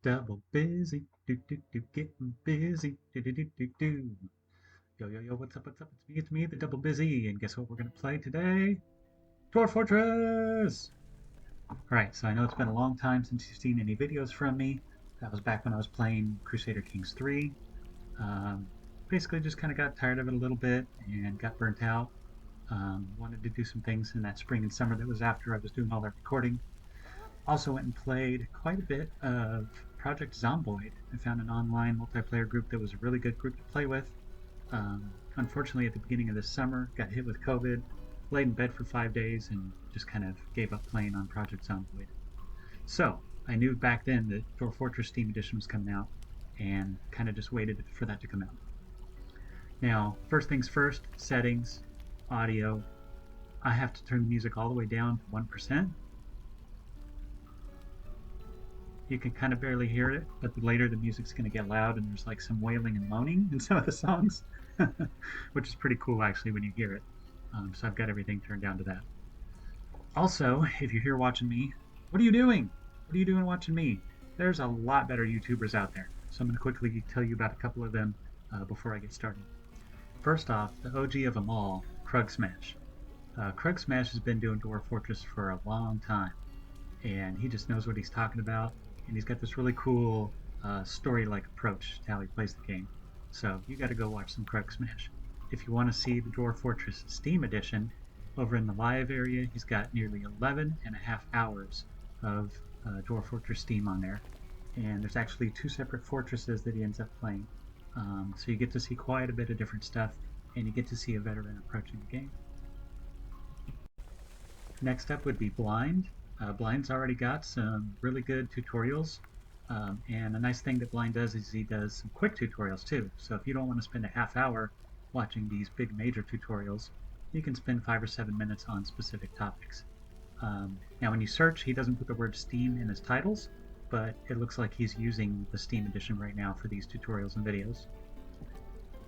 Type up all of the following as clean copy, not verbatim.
Double busy, getting busy, do. Yo, yo, yo, what's up? It's me, the double busy. And guess what we're gonna play today? Dwarf Fortress! Alright, so I know it's been a long time since you've seen any videos from me. That was back when I was playing Crusader Kings 3. Um, Basically just kind of got tired of it a little bit and got burnt out. Wanted to do some things in that spring and summer that was after I was doing all that recording. Also went and played quite a bit of Project Zomboid. I found an online multiplayer group that was a really good group to play with. Unfortunately, at the beginning of this summer, got hit with COVID, laid in bed for 5 days, and just kind of gave up playing on Project Zomboid. So I knew back then that Dwarf Fortress Steam Edition was coming out, and kind of just waited for that to come out. Now, first things first, settings, audio. I have to turn the music all the way down to 1%. You can kind of barely hear it, but later the music's going to get loud and there's like some wailing and moaning in some of the songs, which is pretty cool actually when you hear it. So I've got everything turned down to that. Also, if you're here watching me, what are you doing? What are you doing watching me? There's a lot better YouTubers out there, so I'm going to quickly tell you about a couple of them before I get started. First off, the OG of them all, Krug Smash. Krug Smash has been doing Dwarf Fortress for a long time, and he just knows what he's talking about, and he's got this really cool story-like approach to how he plays the game. So you got to go watch some Krug Smash. If you want to see the Dwarf Fortress Steam Edition, over in the live area, he's got nearly 11 and a half hours of Dwarf Fortress Steam on there, and there's actually two separate fortresses that he ends up playing. So you get to see quite a bit of different stuff, and you get to see a veteran approaching the game. Next up would be Blind. Blind's already got some really good tutorials, and a nice thing that Blind does is he does some quick tutorials too. So if you don't want to spend a half hour watching these big major tutorials, you can spend 5 or 7 minutes on specific topics. Now when you search, he doesn't put the word Steam in his titles, but it looks like he's using the Steam edition right now for these tutorials and videos.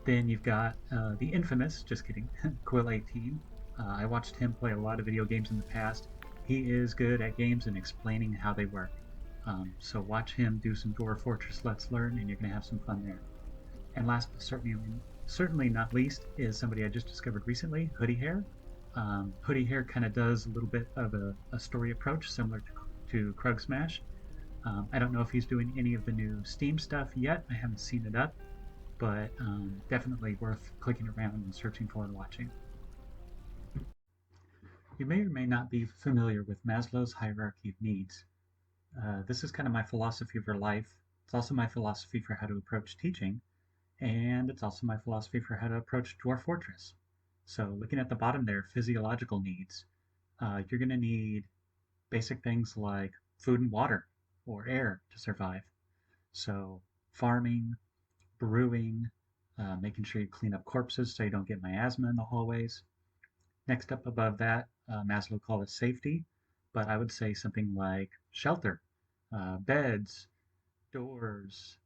Then you've got the infamous, just kidding, Quill18. I watched him play a lot of video games in the past. He is good at games and explaining how they work. So watch him do some Dwarf Fortress Let's Learn, and you're going to have some fun there. And last but certainly not least is somebody I just discovered recently, Hoodie Hair. Hoodie Hair kind of does a little bit of a story approach similar to Krug Smash. I don't know if he's doing any of the new Steam stuff yet. I haven't seen it up, but definitely worth clicking around and searching for and watching. You may or may not be familiar with Maslow's hierarchy of needs. This is kind of my philosophy for life. It's also my philosophy for how to approach teaching, and it's also my philosophy for how to approach Dwarf Fortress. So looking at the bottom there, physiological needs, you're going to need basic things like food and water or air to survive. So farming, brewing, making sure you clean up corpses so you don't get miasma in the hallways. Next up above that, Maslow called it safety, but I would say something like shelter, beds, doors,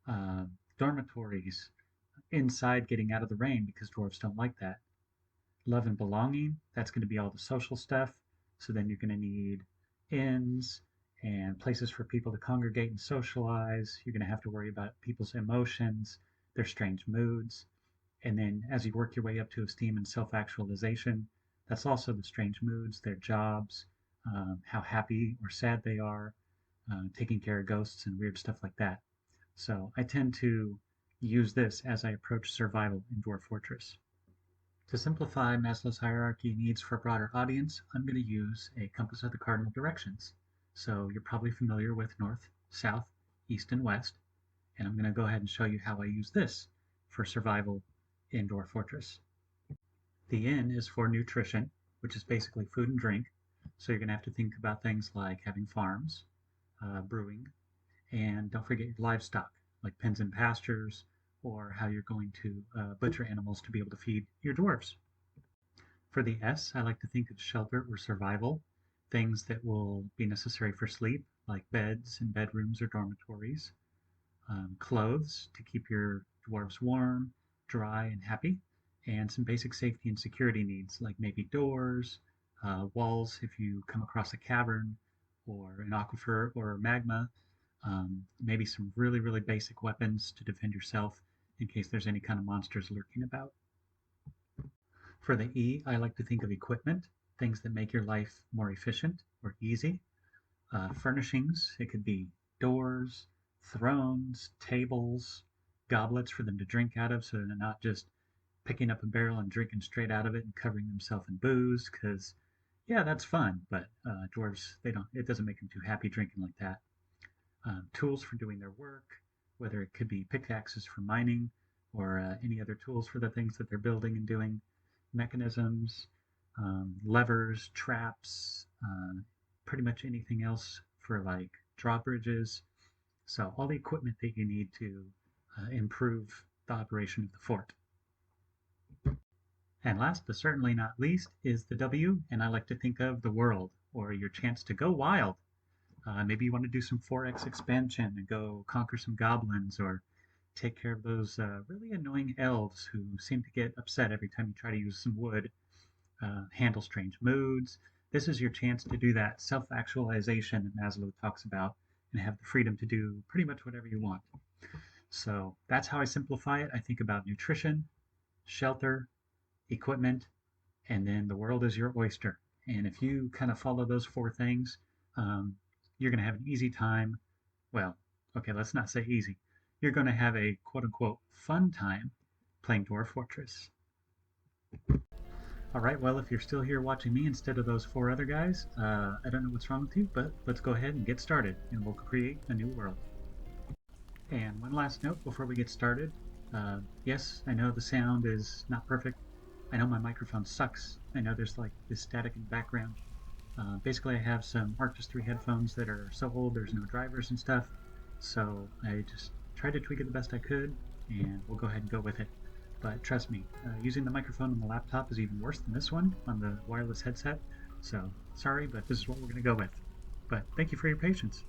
uh, dormitories, inside getting out of the rain because dwarves don't like that. Love and belonging, that's going to be all the social stuff. So then you're going to need inns and places for people to congregate and socialize. You're going to have to worry about people's emotions, their strange moods. And then as you work your way up to esteem and self-actualization, that's also the strange moods, their jobs, how happy or sad they are, taking care of ghosts and weird stuff like that. So I tend to use this as I approach survival in Dwarf Fortress. To simplify Maslow's hierarchy needs for a broader audience, I'm going to use a compass of the cardinal directions. So you're probably familiar with north, south, east, and west, and I'm going to go ahead and show you how I use this for survival in Dwarf Fortress. The N is for nutrition, which is basically food and drink. So you're going to have to think about things like having farms, brewing, and don't forget your livestock, like pens and pastures, or how you're going to butcher animals to be able to feed your dwarves. For the S, I like to think of shelter or survival, things that will be necessary for sleep, like beds and bedrooms or dormitories, clothes to keep your dwarves warm, dry, and happy, and some basic safety and security needs, like maybe doors, walls if you come across a cavern, or an aquifer or magma, maybe some really, really basic weapons to defend yourself in case there's any kind of monsters lurking about. For the E, I like to think of equipment, things that make your life more efficient or easy. Furnishings, it could be doors, thrones, tables, goblets for them to drink out of so they're not just picking up a barrel and drinking straight out of it and covering themselves in booze because yeah, that's fun, but dwarves, they don't, it doesn't make them too happy drinking like that. Tools for doing their work, whether it could be pickaxes for mining or any other tools for the things that they're building and doing, mechanisms, levers, traps, pretty much anything else for like drawbridges. So all the equipment that you need to improve the operation of the fort. And last but certainly not least is the W, and I like to think of the world or your chance to go wild. Maybe you want to do some 4X expansion and go conquer some goblins or take care of those really annoying elves who seem to get upset every time you try to use some wood, handle strange moods. This is your chance to do that self-actualization that Maslow talks about and have the freedom to do pretty much whatever you want. So that's how I simplify it. I think about nutrition, shelter, equipment, and then the world is your oyster. And if you kind of follow those four things, you're going to have an easy time. Well, okay, let's not say easy. You're going to have a quote unquote fun time playing Dwarf Fortress. All right, well, if you're still here watching me instead of those four other guys, I don't know what's wrong with you, but let's go ahead and get started and we'll create a new world. And one last note before we get started. Yes, I know the sound is not perfect. I know my microphone sucks. I know there's like this static in the background. Basically, I have some Arctis 3 headphones that are so old there's no drivers and stuff. So I just tried to tweak it the best I could, and we'll go ahead and go with it. But trust me, using the microphone on the laptop is even worse than this one on the wireless headset. So sorry, but this is what we're going to go with. But thank you for your patience.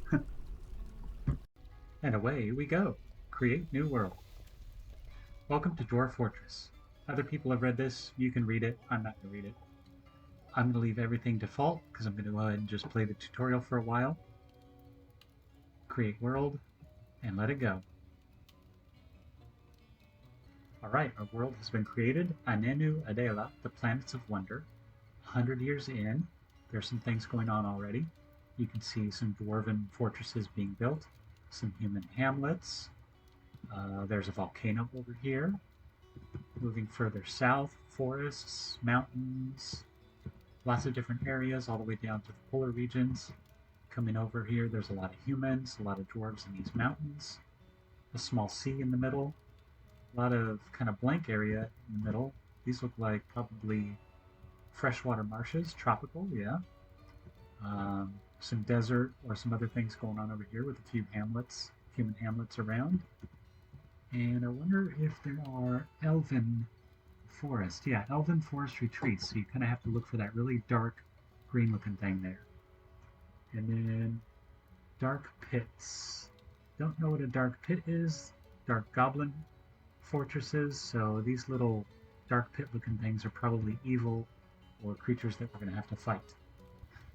And away we go. Create new world. Welcome to Dwarf Fortress. Other people have read this. You can read it. I'm not going to read it. I'm going to leave everything default because I'm going to go ahead and just play the tutorial for a while. Create world and let it go. Alright, our world has been created. Anenu Adela, the planets of wonder. 100 years in, there's some things going on already. You can see some dwarven fortresses being built, some human hamlets. There's a volcano over here. Moving further south, forests, mountains, lots of different areas all the way down to the polar regions. Coming over here, there's a lot of humans, a lot of dwarves in these mountains, a small sea in the middle, a lot of kind of blank area in the middle. These look like probably freshwater marshes, tropical, yeah. Some desert or some other things going on over here with a few hamlets, human hamlets around. And I wonder if there are elven forest. Yeah, elven forest retreats. So you kind of have to look for that really dark green looking thing there. And then dark pits. Don't know what a dark pit is. Dark goblin fortresses. So these little dark pit looking things are probably evil or creatures that we're going to have to fight.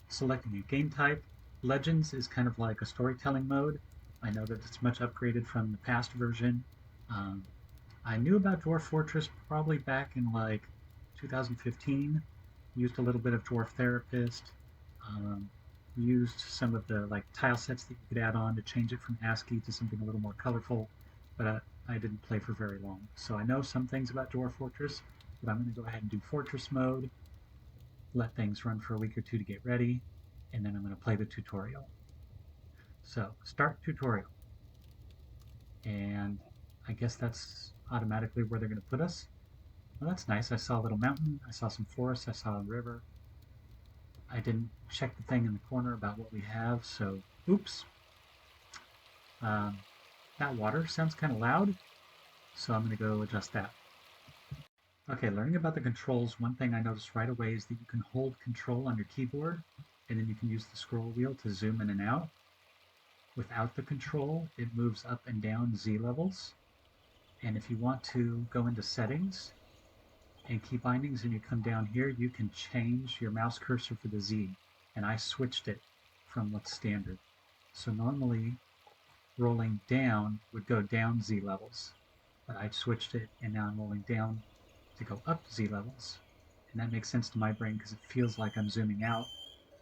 Selecting a game type. Legends is kind of like a storytelling mode. I know that it's much upgraded from the past version. I knew about Dwarf Fortress probably back in like 2015. Used a little bit of Dwarf Therapist. Used some of the like tile sets that you could add on to change it from ASCII to something a little more colorful, but I didn't play for very long. So I know some things about Dwarf Fortress, but I'm going to go ahead and do Fortress mode, let things run for a week or two to get ready, and then I'm going to play the tutorial. So start tutorial. And I guess that's automatically where they're going to put us. Well, that's nice. I saw a little mountain. I saw some forest. I saw a river. I didn't check the thing in the corner about what we have, so oops. That water sounds kind of loud, so I'm going to go adjust that. Okay, learning about the controls, one thing I noticed right away is that you can hold control on your keyboard, and then you can use the scroll wheel to zoom in and out. Without the control, it moves up and down Z levels. And if you want to go into settings and key bindings and you come down here, you can change your mouse cursor for the Z. And I switched it from what's standard. So normally rolling down would go down Z levels, but I switched it and now I'm rolling down to go up Z levels. And that makes sense to my brain because it feels like I'm zooming out,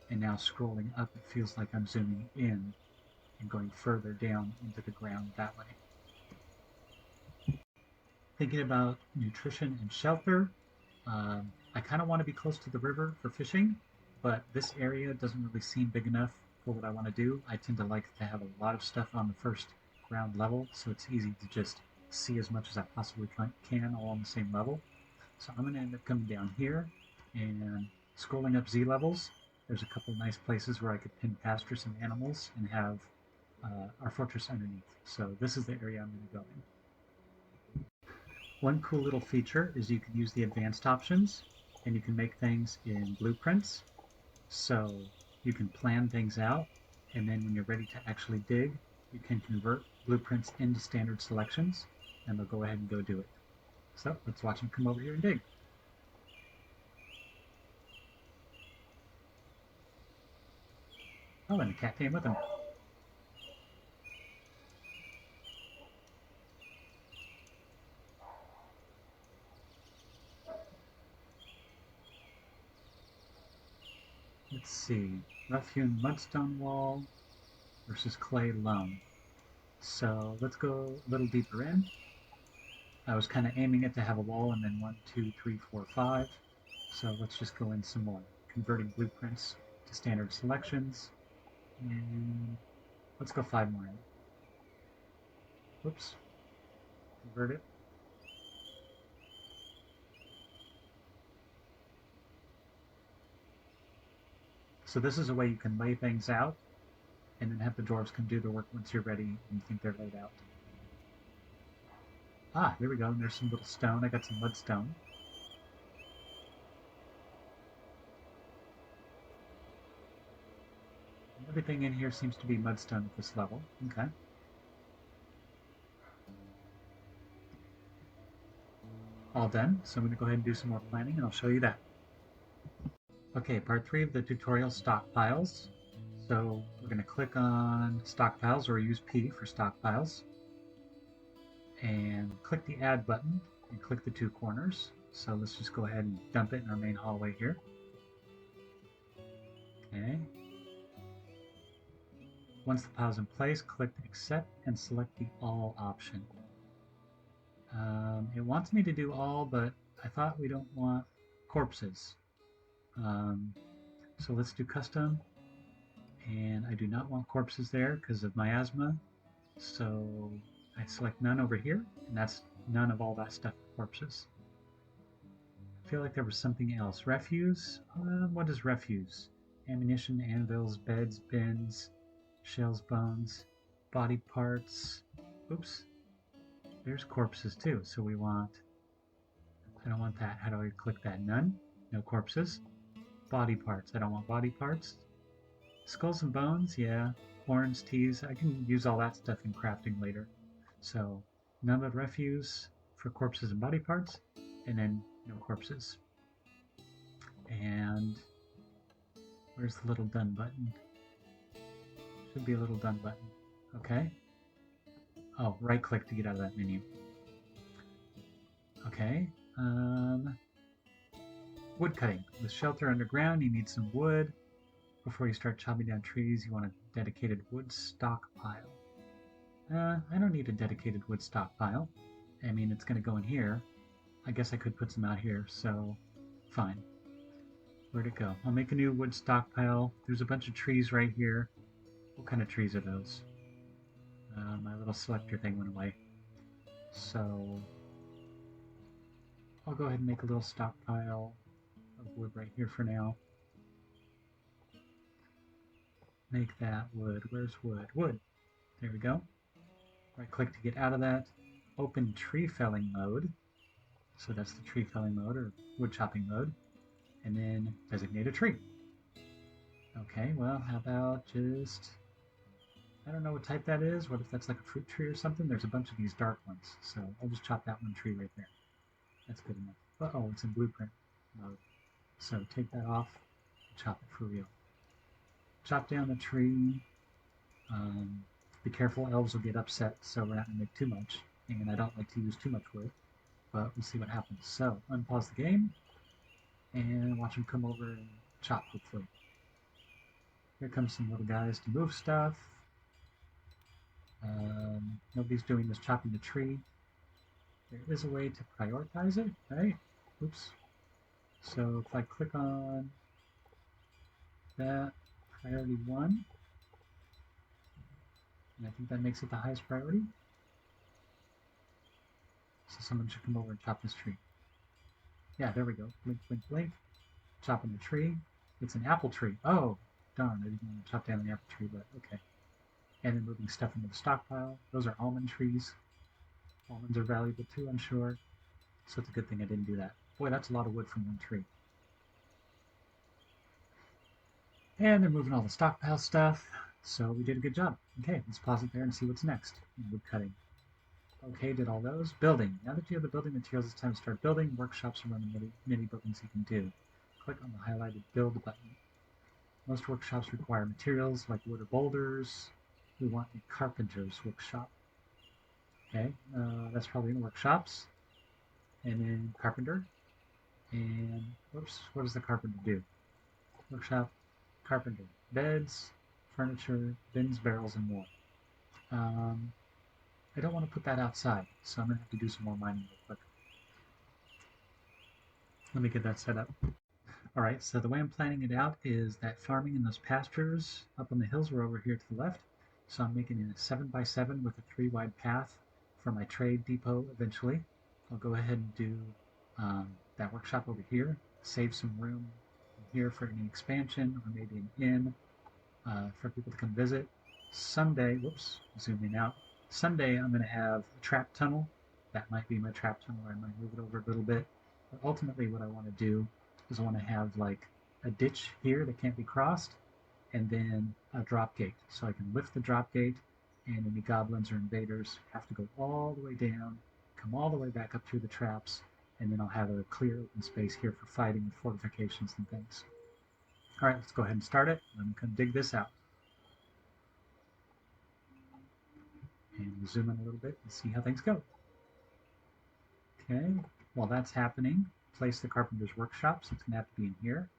and now scrolling up it feels like I'm zooming in and going further down into the ground that way. Thinking about nutrition and shelter, I kind of want to be close to the river for fishing, but this area doesn't really seem big enough for what I want to do. I tend to like to have a lot of stuff on the first ground level, so it's easy to just see as much as I possibly can all on the same level. So I'm going to end up coming down here and scrolling up Z levels. There's a couple nice places where I could pin pasture some animals and have our fortress underneath. So this is the area I'm going to go in. One cool little feature is you can use the advanced options and you can make things in blueprints. So you can plan things out, and then when you're ready to actually dig, you can convert blueprints into standard selections, and they'll go ahead and go do it. So let's watch them come over here and dig. Oh, and the cat came with him. Let's see, rough-hewn mudstone wall versus clay loam. So let's go a little deeper in. I was kind of aiming it to have a wall and then 1, 2, 3, 4, 5. So let's just go in some more. Converting blueprints to standard selections. And let's go 5 more in. Whoops. Convert it. So this is a way you can lay things out and then have the dwarves come do the work once you're ready and you think they're laid out. Ah, here we go. And there's some little stone. I got some mudstone. Everything in here seems to be mudstone at this level. Okay. All done. So I'm going to go ahead and do some more planning and I'll show you that. Okay, part 3 of the tutorial, stockpiles. So we're going to click on stockpiles, or use P for stockpiles, and click the add button and click the 2 corners. So let's just go ahead and dump it in our main hallway here. Okay. Once the pile's in place, click accept and select the all option. It wants me to do all, but I thought we don't want corpses. So let's do custom, and I do not want corpses there because of my asthma. So I select none over here, and that's none of all that stuff for corpses. I feel like there was something else. Refuse? What is refuse? Ammunition, anvils, beds, bins, shells, bones, body parts. Oops. There's corpses too, so we want... I don't want that. How do I click that? None? No corpses. Body parts. I don't want body parts. Skulls and bones? Yeah. Horns, teeth. I can use all that stuff in crafting later. So, none but refuse for corpses and body parts, and then no corpses. And where's the little done button? Should be a little done button. Okay. Oh, right click to get out of that menu. Okay. Wood cutting. With shelter underground, you need some wood. Before you start chopping down trees, you want a dedicated wood stockpile. I don't need a dedicated wood stockpile. I mean, it's going to go in here. I guess I could put some out here, so fine. Where'd it go? I'll make a new wood stockpile. There's a bunch of trees right here. What kind of trees are those? My little selector thing went away. So I'll go ahead and make a little stockpile of wood right here for now. Make that wood. Where's wood? Wood. There we go. Right click to get out of that. Open tree felling mode. So that's the tree felling mode, or wood chopping mode. And then designate a tree. Okay, well, how about just... I don't know what type that is. What if that's like a fruit tree or something? There's a bunch of these dark ones. So I'll just chop that one tree right there. That's good enough. Uh-oh, it's in blueprint mode. So take that off and chop it for real. chop down the tree. Be careful, elves will get upset, so we're not going to make too much. And I don't like to use too much wood, but we'll see what happens. So, unpause the game, and watch them come over and chop, hopefully. Here comes some little guys to move stuff. Nobody's doing this chopping the tree. There is a way to prioritize it, right? Oops. So if I click on that, priority 1, and I think that makes it the highest priority. So someone should come over and chop this tree. Yeah, there we go. Blink, blink, blink. Chopping the tree. It's an apple tree. Oh, darn, I didn't want to chop down the apple tree, but okay. And then moving stuff into the stockpile. Those are almond trees. Almonds are valuable too, I'm sure. So it's a good thing I didn't do that. Boy, that's a lot of wood from one tree. And they're moving all the stockpile stuff. So we did a good job. Okay, let's pause it there and see what's next. Wood cutting. Okay, did all those. Building. Now that you have the building materials, it's time to start building. Workshops are running many buildings you can do. Click on the highlighted build button. Most workshops require materials like wood or boulders. We want a carpenter's workshop. Okay, that's probably in workshops. And then carpenter. And, whoops, what does the carpenter do? Workshop, carpenter. Beds, furniture, bins, barrels, and more. I don't want to put that outside, so I'm going to have to do some more mining real quick. Let me get that set up. Alright, so the way I'm planning it out is that farming in those pastures up on the hills were over here to the left. So I'm making it a 7x7 with a 3 wide path for my trade depot eventually. I'll go ahead and do that workshop over here, save some room here for any expansion or maybe an inn for people to come visit. Someday, whoops, zooming out. Someday I'm going to have a trap tunnel. That might be my trap tunnel, or I might move it over a little bit. But ultimately what I want to do is I want to have like a ditch here that can't be crossed, and then a drop gate. So I can lift the drop gate, and any goblins or invaders have to go all the way down, come all the way back up through the traps, and then I'll have a clear open space here for fighting with fortifications and things. All right, let's go ahead and start it. I'm going to dig this out. And we'll zoom in a little bit and see how things go. Okay, while that's happening, place the carpenter's workshop, so it's going to have to be in here.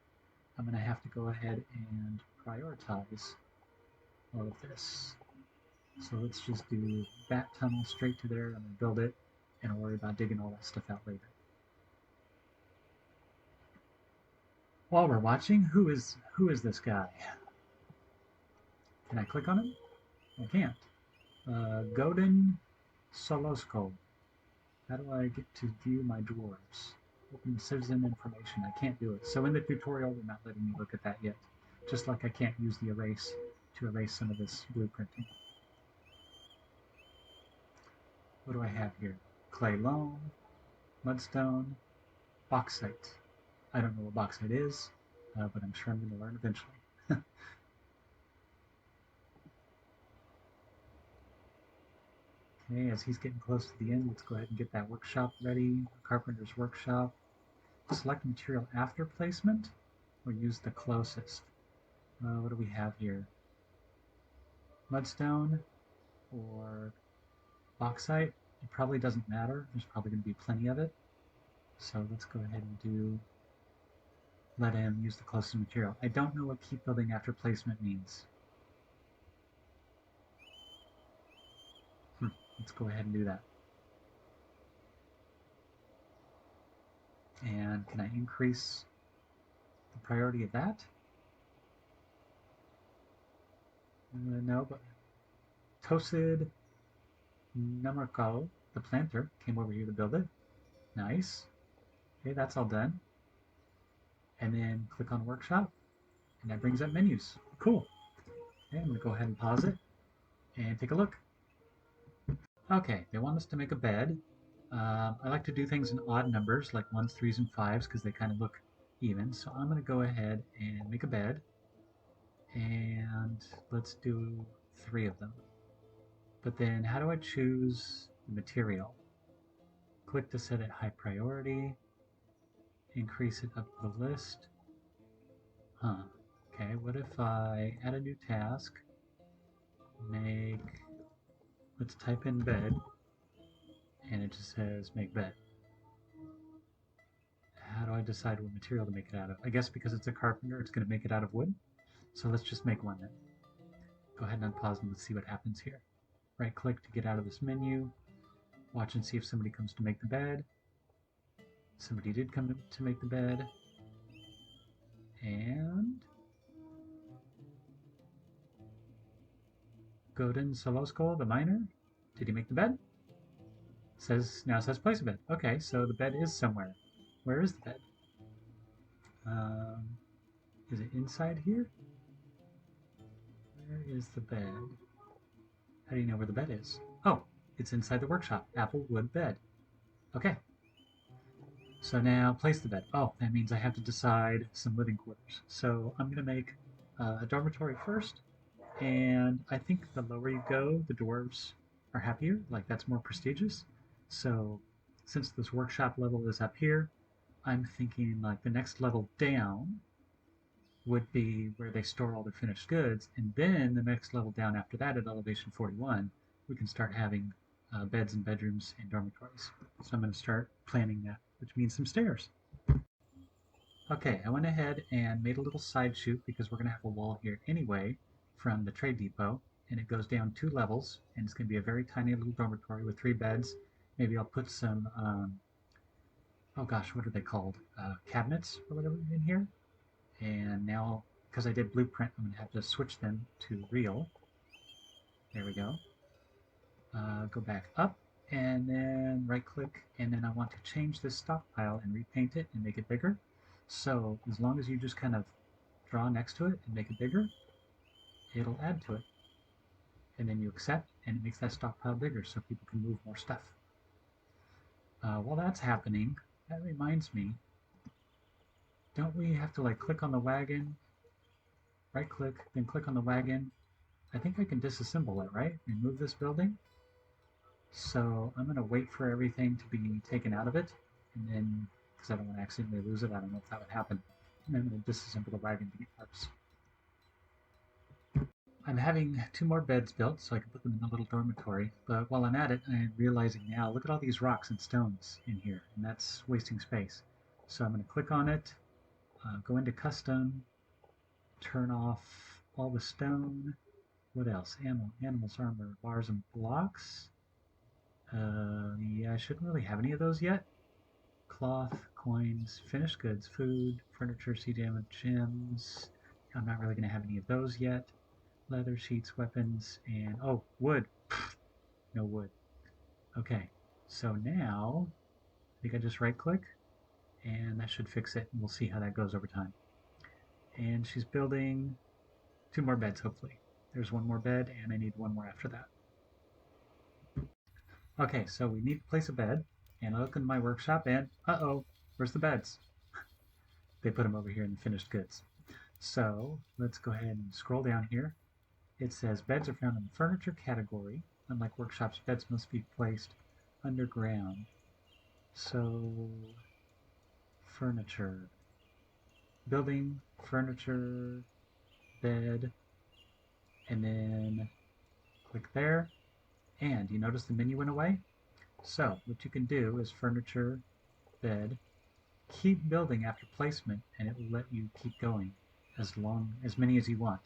I'm going to have to go ahead and prioritize all of this. So let's just do that tunnel straight to there. I'm going to build it, and I'll worry about digging all that stuff out later. While we're watching, who is this guy? Can I click on him? I can't. Godin Solosko. How do I get to view my dwarves? Open citizen information. I can't do it. So in the tutorial, they're not letting me look at that yet. Just like I can't use the erase to erase some of this blueprinting. What do I have here? Clay loam, mudstone, bauxite. I don't know what bauxite is, but I'm sure I'm going to learn eventually. Okay, as he's getting close to the end, let's go ahead and get that workshop ready. Carpenter's workshop. Select material after placement, or use the closest. What do we have here? Mudstone or bauxite? It probably doesn't matter. There's probably going to be plenty of it. So let's go ahead and let him use the closest material. I don't know what keep building after placement means. Let's go ahead and do that. And can I increase the priority of that? No, but Tosid Namarkal, the planter, came over here to build it. Nice. Okay, that's all done. And then click on workshop, and that brings up menus. Cool. Okay, I'm going to go ahead and pause it and take a look. Okay, they want us to make a bed. I like to do things in odd numbers, like 1s, 3s, and 5s, because they kind of look even. So I'm going to go ahead and make a bed. And let's do 3 of them. But then how do I choose the material? Click to set it high priority. Increase it up the list. Okay, what if I add a new task, let's type in bed, and it just says make bed. How do I decide what material to make it out of? I guess because it's a carpenter, it's going to make it out of wood. So let's just make one then. Go ahead and unpause and let's see what happens here. Right click to get out of this menu. Watch and see if somebody comes to make the bed. Somebody did come to make the bed. And Godin Solosko, the miner, did he make the bed? Now says place a bed. Okay, so the bed is somewhere. Where is the bed? Is it inside here? Where is the bed? How do you know where the bed is? Oh, it's inside the workshop. Apple wood bed. Okay. So now place the bed. Oh, that means I have to decide some living quarters. So I'm going to make a dormitory first. And I think the lower you go, the dwarves are happier. Like, that's more prestigious. So since this workshop level is up here, I'm thinking like the next level down would be where they store all their finished goods, and then the next level down after that at elevation 41, we can start having beds and bedrooms and dormitories. So I'm going to start planning that, which means some stairs. Okay, I went ahead and made a little side chute because we're going to have a wall here anyway from the trade depot, and it goes down 2 levels, and it's going to be a very tiny little dormitory with 3 beds. Maybe I'll put some, oh gosh, what are they called? Cabinets or whatever in here. And now, because I did blueprint, I'm going to have to switch them to real. There we go. Go back up, and then right click, and then I want to change this stockpile and repaint it and make it bigger. So as long as you just kind of draw next to it and make it bigger, it'll add to it. And then you accept, and it makes that stockpile bigger so people can move more stuff. While that's happening, that reminds me, don't we have to like click on the wagon, right click, then click on the wagon? I think I can disassemble it, right? Remove this building. So I'm going to wait for everything to be taken out of it, and then, because I don't want to accidentally lose it, I don't know if that would happen. And I'm going to disassemble the wagon to get parts. I'm having 2 more beds built so I can put them in the little dormitory, but while I'm at it, I'm realizing now, look at all these rocks and stones in here, and that's wasting space. So I'm going to click on it, go into custom, turn off all the stone. What else? Animals, armor, bars, and blocks. Yeah, I shouldn't really have any of those yet. Cloth, coins, finished goods, food, furniture, sea damage, gems. I'm not really going to have any of those yet. Leather, sheets, weapons, and oh, wood. No wood. Okay, so now I think I just right click and that should fix it, and we'll see how that goes over time. And she's building 2 more beds, hopefully. There's 1 more bed, and I need 1 more after that. Okay, so we need to place a bed, and I look in my workshop, and uh-oh, where's the beds? They put them over here in the finished goods. So let's go ahead and scroll down here. It says beds are found in the furniture category. Unlike workshops, beds must be placed underground. So furniture, building, furniture, bed, and then click there. And you notice the menu went away? So what you can do is furniture, bed, keep building after placement, and it will let you keep going as many as you want.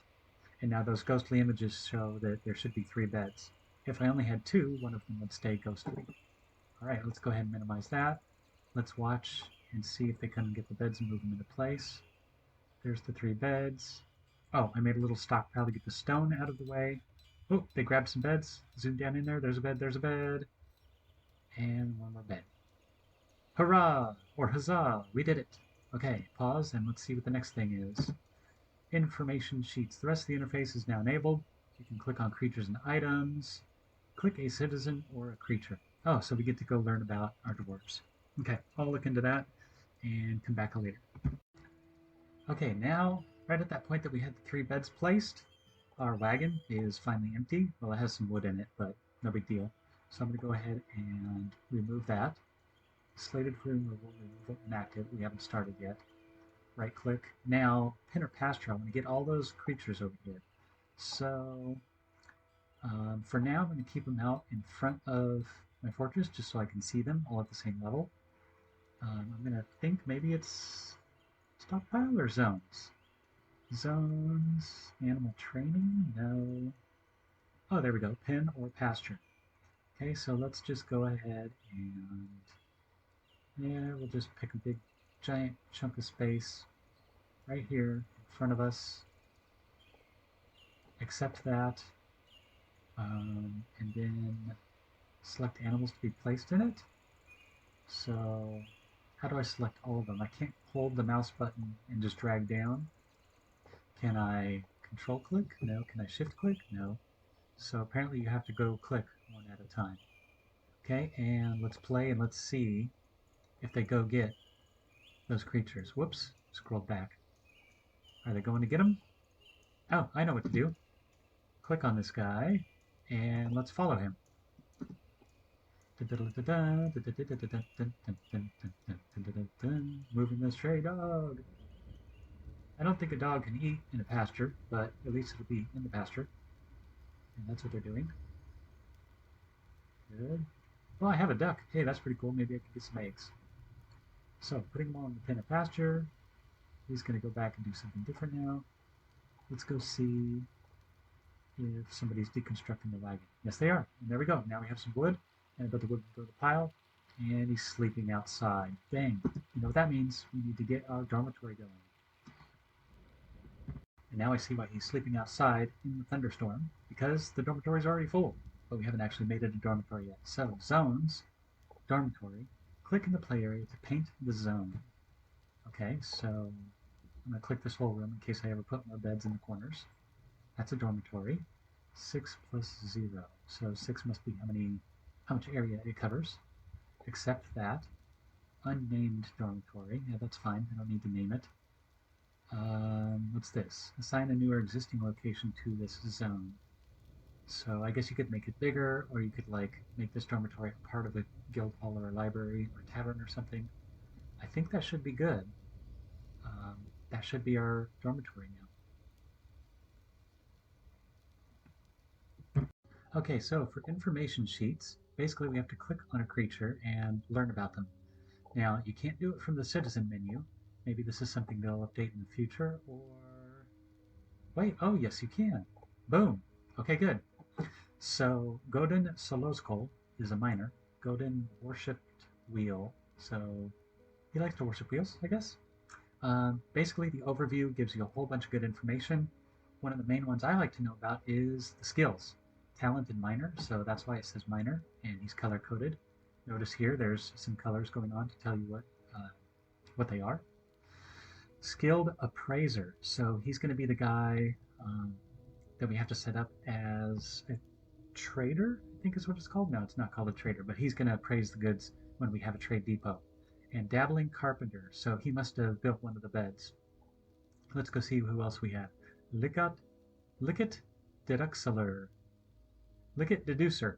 And now those ghostly images show that there should be 3 beds. If I only had 2, one of them would stay ghostly. Alright, let's go ahead and minimize that. Let's watch and see if they come get the beds and move them into place. There's the 3 beds. Oh, I made a little stockpile to get the stone out of the way. Oh, they grabbed some beds. Zoom down in there. There's a bed, there's a bed. And 1 more bed. Hurrah! Or huzzah! We did it! Okay, pause and let's see what the next thing is. Information sheets. The rest of the interface is now enabled. You can click on creatures and items. Click a citizen or a creature. Oh, so we get to go learn about our dwarves. Okay, I'll look into that and come back later. Okay, now, right at that point that we had the 3 beds placed, our wagon is finally empty. Well, it has some wood in it, but no big deal. So I'm going to go ahead and remove that. Slated for removal, remove it inactive. We haven't started yet. right click. Now, pin or pasture, I want to get all those creatures over here. So, for now, I'm going to keep them out in front of my fortress just so I can see them all at the same level. I'm going to think maybe it's stockpile or zones. Zones, animal training, no. Oh, there we go, pin or pasture. Okay, so let's just go ahead and, yeah, we'll just pick a big giant chunk of space right here in front of us. Accept that, and then select animals to be placed in it. So how do I select all of them? I can't hold the mouse button and just drag down. Can I control click? No. Can I shift click? No. So apparently you have to go click one at a time. Okay, and let's play and let's see if they go get those creatures. Whoops, scrolled back. Are they going to get them? Oh, I know what to do. Click on this guy and let's follow him. Moving the stray dog. I don't think a dog can eat in a pasture, but at least it'll be in the pasture. And that's what they're doing. Good. Well, I have a duck. Hey, that's pretty cool. Maybe I could get some eggs. So, putting him on the pen of pasture. He's going to go back and do something different now. Let's go see if somebody's deconstructing the wagon. Yes, they are. And there we go. Now we have some wood. And about the wood go to the pile. And he's sleeping outside. Dang. You know what that means? We need to get our dormitory going. And now I see why he's sleeping outside in the thunderstorm, because the dormitory is already full, but we haven't actually made it a dormitory yet. So, zones, dormitory, click in the play area to paint the zone. Okay, so I'm going to click this whole room in case I ever put more beds in the corners. That's a dormitory. 6 plus 0. So 6 must be how much area it covers. Accept that. Unnamed dormitory. Yeah, that's fine. I don't need to name it. What's this? Assign a new or existing location to this zone. So I guess you could make it bigger, or you could like make this dormitory a part of a guild hall or a library or tavern or something. I think that should be good. That should be our dormitory now. Okay, so for information sheets, basically we have to click on a creature and learn about them. Now, you can't do it from the citizen menu. Maybe this is something they'll update in the future, or... Wait, oh yes you can. Boom. Okay, good. So, Godin Soloskol is a miner. Godin worshipped wheel. So, he likes to worship wheels, I guess. Basically, the overview gives you a whole bunch of good information. One of the main ones I like to know about is the skills. Talented miner, so that's why it says miner, and he's color-coded. Notice here there's some colors going on to tell you what they are. Skilled appraiser, so he's going to be the guy that we have to set up as a trader, I think is what it's called. No, it's not called a trader, but he's going to appraise the goods when we have a trade depot. And dabbling carpenter, so he must have built one of the beds. Let's go see who else we have. Lickit deduxler, Lickit deducer,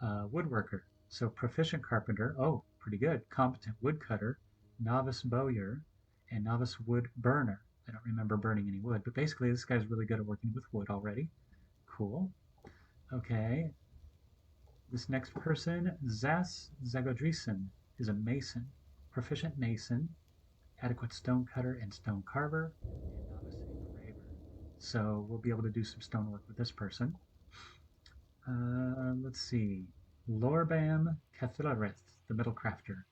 woodworker. So proficient carpenter, oh, pretty good. Competent woodcutter, novice bowyer, and novice wood burner. I don't remember burning any wood, but basically this guy's really good at working with wood already. Cool. Okay. This next person, Zas Zagodrisen, is a mason, proficient mason, adequate stone cutter and stone carver, and novice engraver. So we'll be able to do some stonework with this person. Let's see. Lorbam Cathilareth, the metal crafter.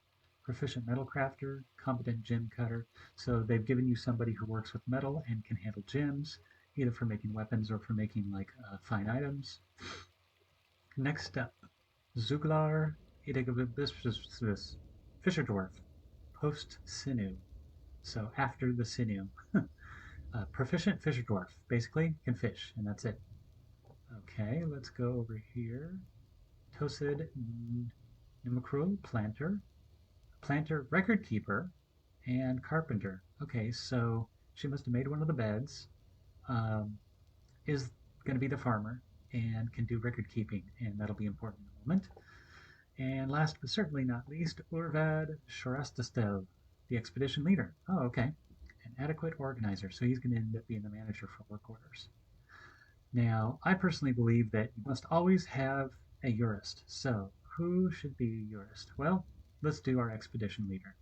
Proficient metal crafter, competent gem cutter. So they've given you somebody who works with metal and can handle gems, either for making weapons or for making like fine items. Next up, Zuglar Edegabisbis, Fisher Dwarf, post sinew. So after the sinew. Proficient Fisher Dwarf, basically can fish, and that's it. Okay, let's go over here. Tosid Numakrul, planter. Planter, record keeper, and carpenter. Okay, so she must have made one of the beds, is going to be the farmer, and can do record keeping, and that'll be important in a moment. And last but certainly not least, Urvad Shorastastel, the expedition leader. Oh, okay. An adequate organizer. So he's going to end up being the manager for work orders. Now, I personally believe that you must always have a Urist. So, who should be Urist? Well, let's do our expedition leader.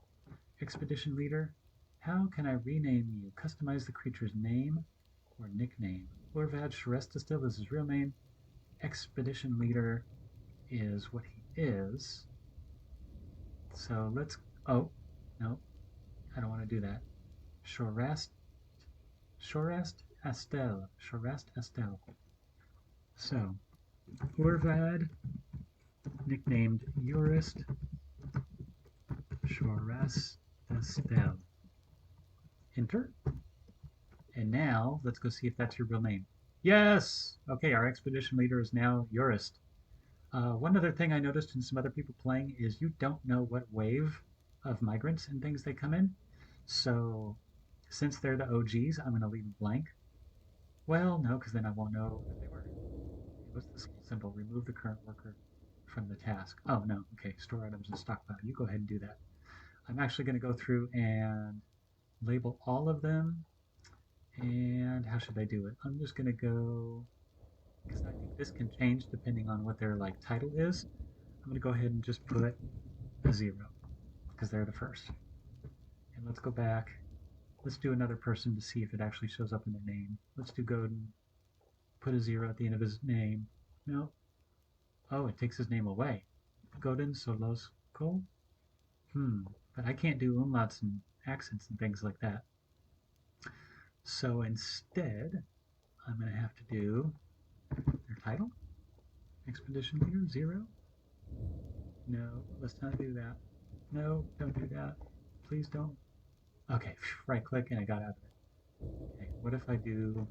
Expedition leader, how can I rename you? Customize the creature's name or nickname. Orvad Sharestastil is his real name. Expedition leader is what he is. So let's, oh, no, I don't want to do that. Shorest Astel. Shorest Astel. So, Orvad, nicknamed Urist Shorest Astel. Enter. And now, let's go see if that's your real name. Yes! Okay, our expedition leader is now Urist. One other thing I noticed in some other people playing is you don't know what wave of migrants and things they come in. So, since they're the OGs, I'm going to leave them blank. Well, no, because then I won't know who they were. What's the symbol? Remove the current worker from the task. Oh, no. Okay, store items and stockpile. You go ahead and do that. I'm actually going to go through and label all of them. And how should I do it? I'm just going to go, because I think this can change depending on what their like title is. I'm going to go ahead and just put a 0 because they're the first. And let's go back. Let's do another person to see if it actually shows up in their name. Let's do Godin. Put a 0 at the end of his name. No. Oh, it takes his name away. Godin Solosko? But I can't do umlauts and accents and things like that. So instead, I'm going to have to do their title. Expedition leader, 0. No, let's not do that. No, don't do that. Please don't. Okay, right click and I got out of it. Okay, what if I do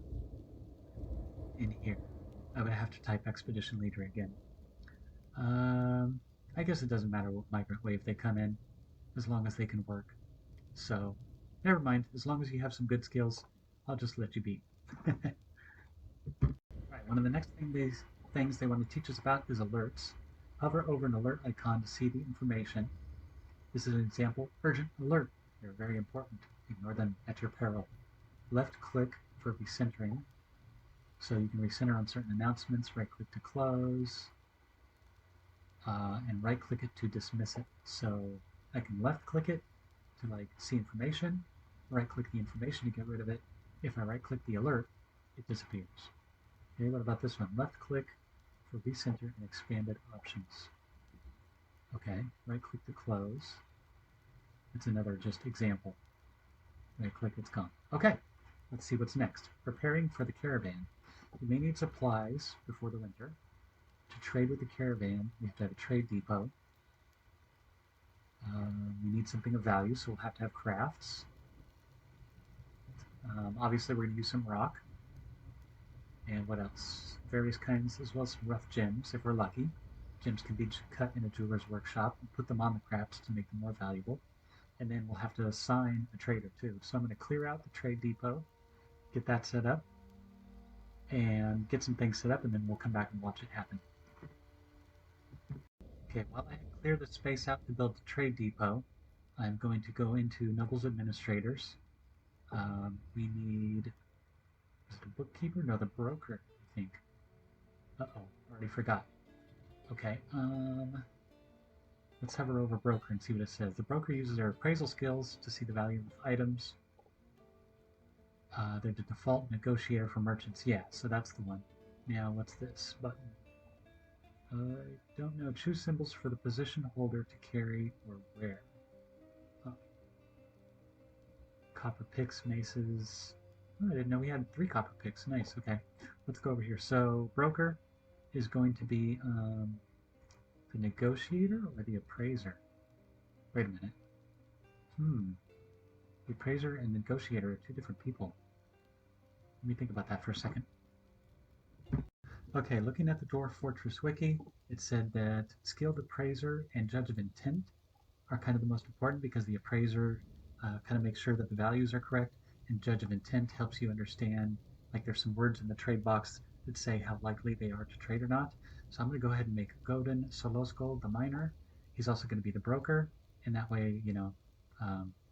in here? I would have to type expedition leader again. I guess it doesn't matter what migrant wave they come in, as long as they can work. So, never mind. As long as you have some good skills, I'll just let you be. Right, one of the next things they want to teach us about is alerts. Hover over an alert icon to see the information. This is an example. Urgent alert. They're very important. Ignore them at your peril. Left click for recentering. So you can recenter on certain announcements. Right click to close. And right click it to dismiss it. So I can left click it to like see information. Right click the information to get rid of it. If I right click the alert, it disappears. Okay, what about this one? Left click for recenter and expanded options. Okay, right click to close. It's another just example. Right click, it's gone. Okay, let's see what's next. Preparing for the caravan. You may need supplies before the winter. To trade with the caravan, we have to have a trade depot. We need something of value, so we'll have to have crafts. Obviously, we're going to use some rock. And what else? Various kinds, as well as some rough gems, if we're lucky. Gems can be cut in a jeweler's workshop and put them on the crafts to make them more valuable. And then we'll have to assign a trader too. So I'm going to clear out the trade depot, get that set up, and get some things set up, and then we'll come back and watch it happen. Okay, while I clear the space out to build the trade depot, I'm going to go into Nobles Administrators. We need, is it the bookkeeper? No, the broker, I think. Uh-oh, already forgot. Okay, let's hover over broker and see what it says. The broker uses their appraisal skills to see the value of items. They're the default negotiator for merchants. Yeah, so that's the one. Now, what's this button? I don't know. Choose symbols for the position holder to carry or wear. Oh. Copper picks, maces. Oh, I didn't know we had 3 copper picks. Nice, okay. Let's go over here. So, broker is going to be the negotiator or the appraiser? Wait a minute. The appraiser and negotiator are 2 different people. Let me think about that for a second. Okay, looking at the Dwarf Fortress wiki, it said that skilled appraiser and judge of intent are kind of the most important because the appraiser kind of makes sure that the values are correct, and judge of intent helps you understand, like there's some words in the trade box that say how likely they are to trade or not. So I'm going to go ahead and make Godin Solosko the miner. He's also going to be the broker, and that way, you know,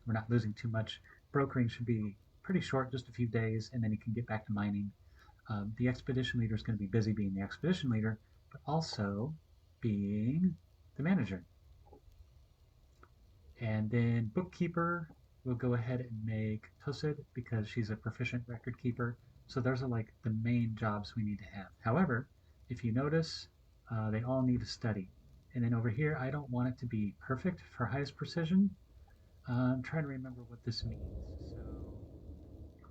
we're not losing too much brokering should be pretty short, just a few days, and then you can get back to mining. The expedition leader is going to be busy being the expedition leader, but also being the manager. And then bookkeeper, we'll go ahead and make Tosid because she's a proficient record keeper. So those are like the main jobs we need to have. However, if you notice, they all need a study. And then over here, I don't want it to be perfect for highest precision. I'm trying to remember what this means. So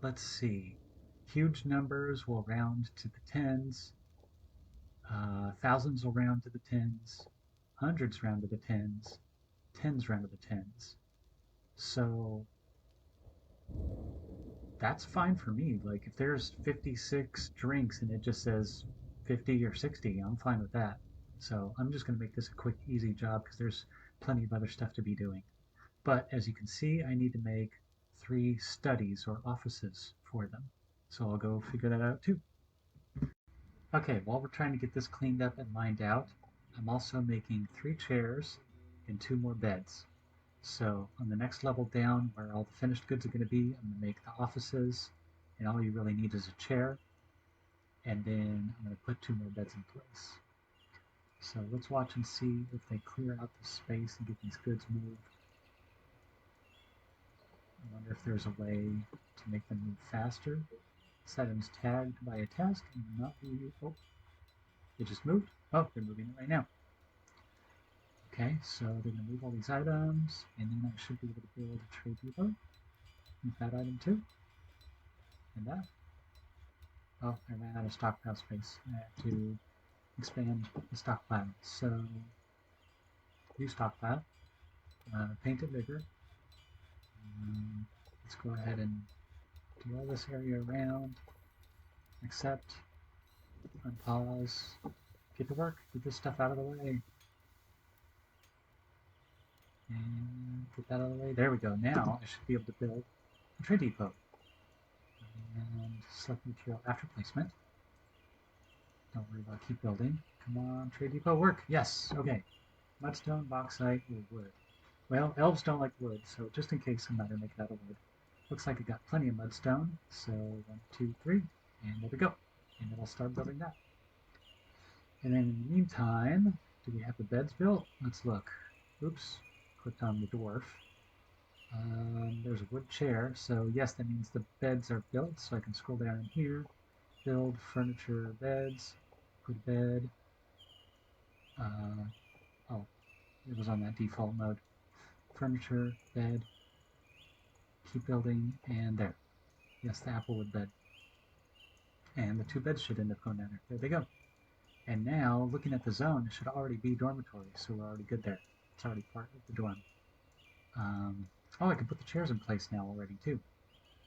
let's see. Huge numbers will round to the tens. Thousands will round to the tens. Hundreds round to the tens. Tens round to the tens. So that's fine for me. Like if there's 56 drinks and it just says 50 or 60, I'm fine with that. So I'm just going to make this a quick, easy job because there's plenty of other stuff to be doing. But as you can see, I need to make 3 studies or offices for them. So I'll go figure that out too. Okay, while we're trying to get this cleaned up and lined out, I'm also making 3 chairs and 2 more beds. So on the next level down where all the finished goods are going to be, I'm going to make the offices, and all you really need is a chair, and then I'm going to put 2 more beds in place. So let's watch and see if they clear out the space and get these goods moved. I wonder if there's a way to make them move faster. This item's tagged by a task and not be. Oh, it just moved. Oh, they're moving it right now. Okay, so they're going to move all these items, and then I should be able to build a trade depot with that item too. And that. Oh, I ran out of stockpile space. I have to expand the stockpile. So, new stockpile. Paint it bigger. Let's go ahead and do all this area around. Accept. Unpause. Get to work. Get this stuff out of the way. And get that out of the way. There we go. Now I should be able to build a trade depot. And select material after placement. Don't worry about keep building. Come on, trade depot, work. Yes, okay. Mudstone, bauxite, or wood. Well, elves don't like wood, so just in case I'm not going to make it out of wood. Looks like I got plenty of mudstone, so 1, 2, 3, and there we go. And then I'll start building that. And then in the meantime, do we have the beds built? Let's look. Oops, clicked on the dwarf. There's a wood chair, so yes, that means the beds are built, so I can scroll down in here, build furniture beds, put a bed. Oh, it was on that default mode. Furniture, bed, keep building, and there. Yes, the applewood bed. And the 2 beds should end up going down there. There they go. And now, looking at the zone, it should already be dormitory, so we're already good there. It's already part of the dorm. Oh, I can put the chairs in place now already, too.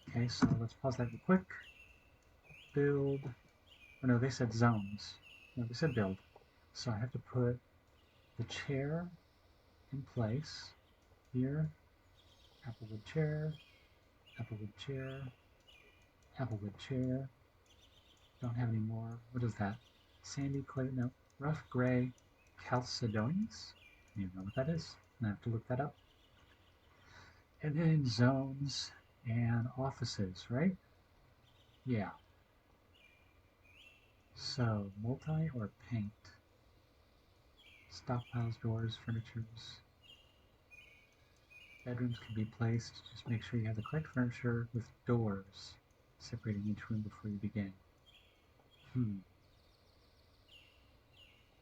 Okay, so let's pause that real quick. Build. Oh, no, they said zones. No, they said build. So I have to put the chair in place here. Applewood chair, applewood chair, applewood chair. Don't have any more. What is that? Sandy clay, no. Rough gray chalcedonies? I don't even know what that is. I have to look that up. And then zones and offices, right? Yeah. So, multi or paint? Stockpiles, doors, furnitures. Bedrooms can be placed. Just make sure you have the correct furniture with doors separating each room before you begin.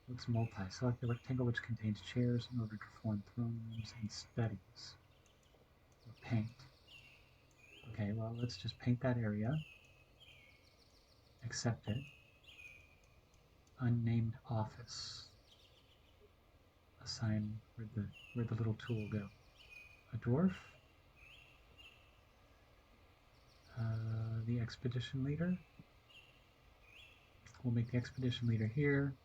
Let's multi. Select the rectangle which contains chairs in order to form throne rooms and studies. Or paint. Okay, well, let's just paint that area. Accept it. Unnamed office. Assign where'd the little tool go. A dwarf. The expedition leader. We'll make the expedition leader here.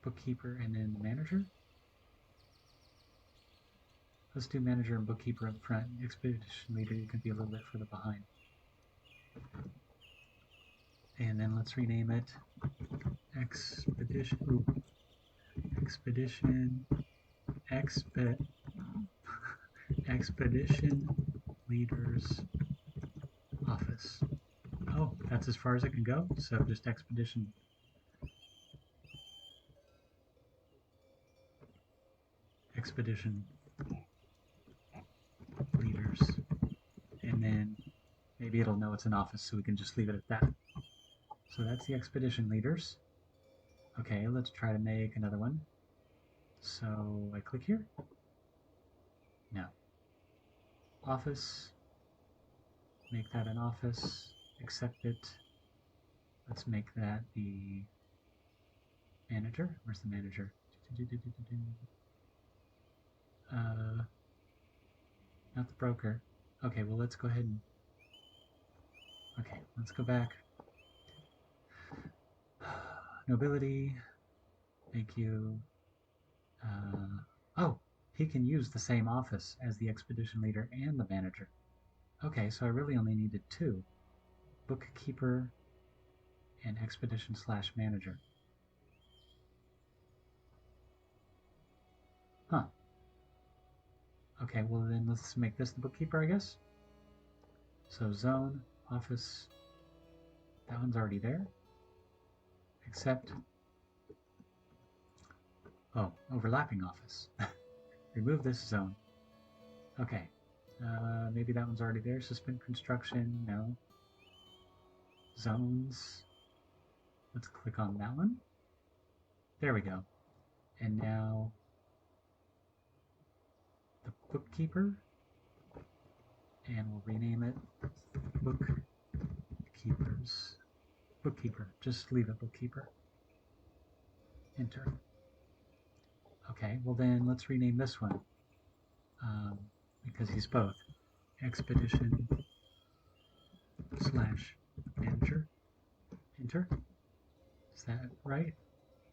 Bookkeeper and then the manager. Let's do manager and bookkeeper up front. Expedition leader, you can be a little bit further behind. And then let's rename it Expedition. Expedition. Expedition Leader's Office. Oh, that's as far as it can go? So just Expedition Leaders. And then maybe it'll know it's an office, so we can just leave it at that. So that's the Expedition Leaders. Okay, let's try to make another one. So I click here. No. Office. Make that an office. Accept it. Let's make that the manager. Where's the manager? Not the broker. Okay, well let's go ahead and... Okay, let's go back. Nobility. Thank you. Oh, he can use the same office as the expedition leader and the manager. Okay, so I really only needed two. Bookkeeper and expedition/manager. Huh. Okay, well then let's make this the bookkeeper, I guess. So zone, office, that one's already there. Except, oh, overlapping office. Remove this zone. Okay, maybe that one's already there. Suspend construction, no. Zones, let's click on that one. There we go. And now the bookkeeper, and we'll rename it bookkeepers. Bookkeeper, just leave it bookkeeper. Enter. Okay, well then let's rename this one because he's both. Expedition/manager. Enter. Is that right?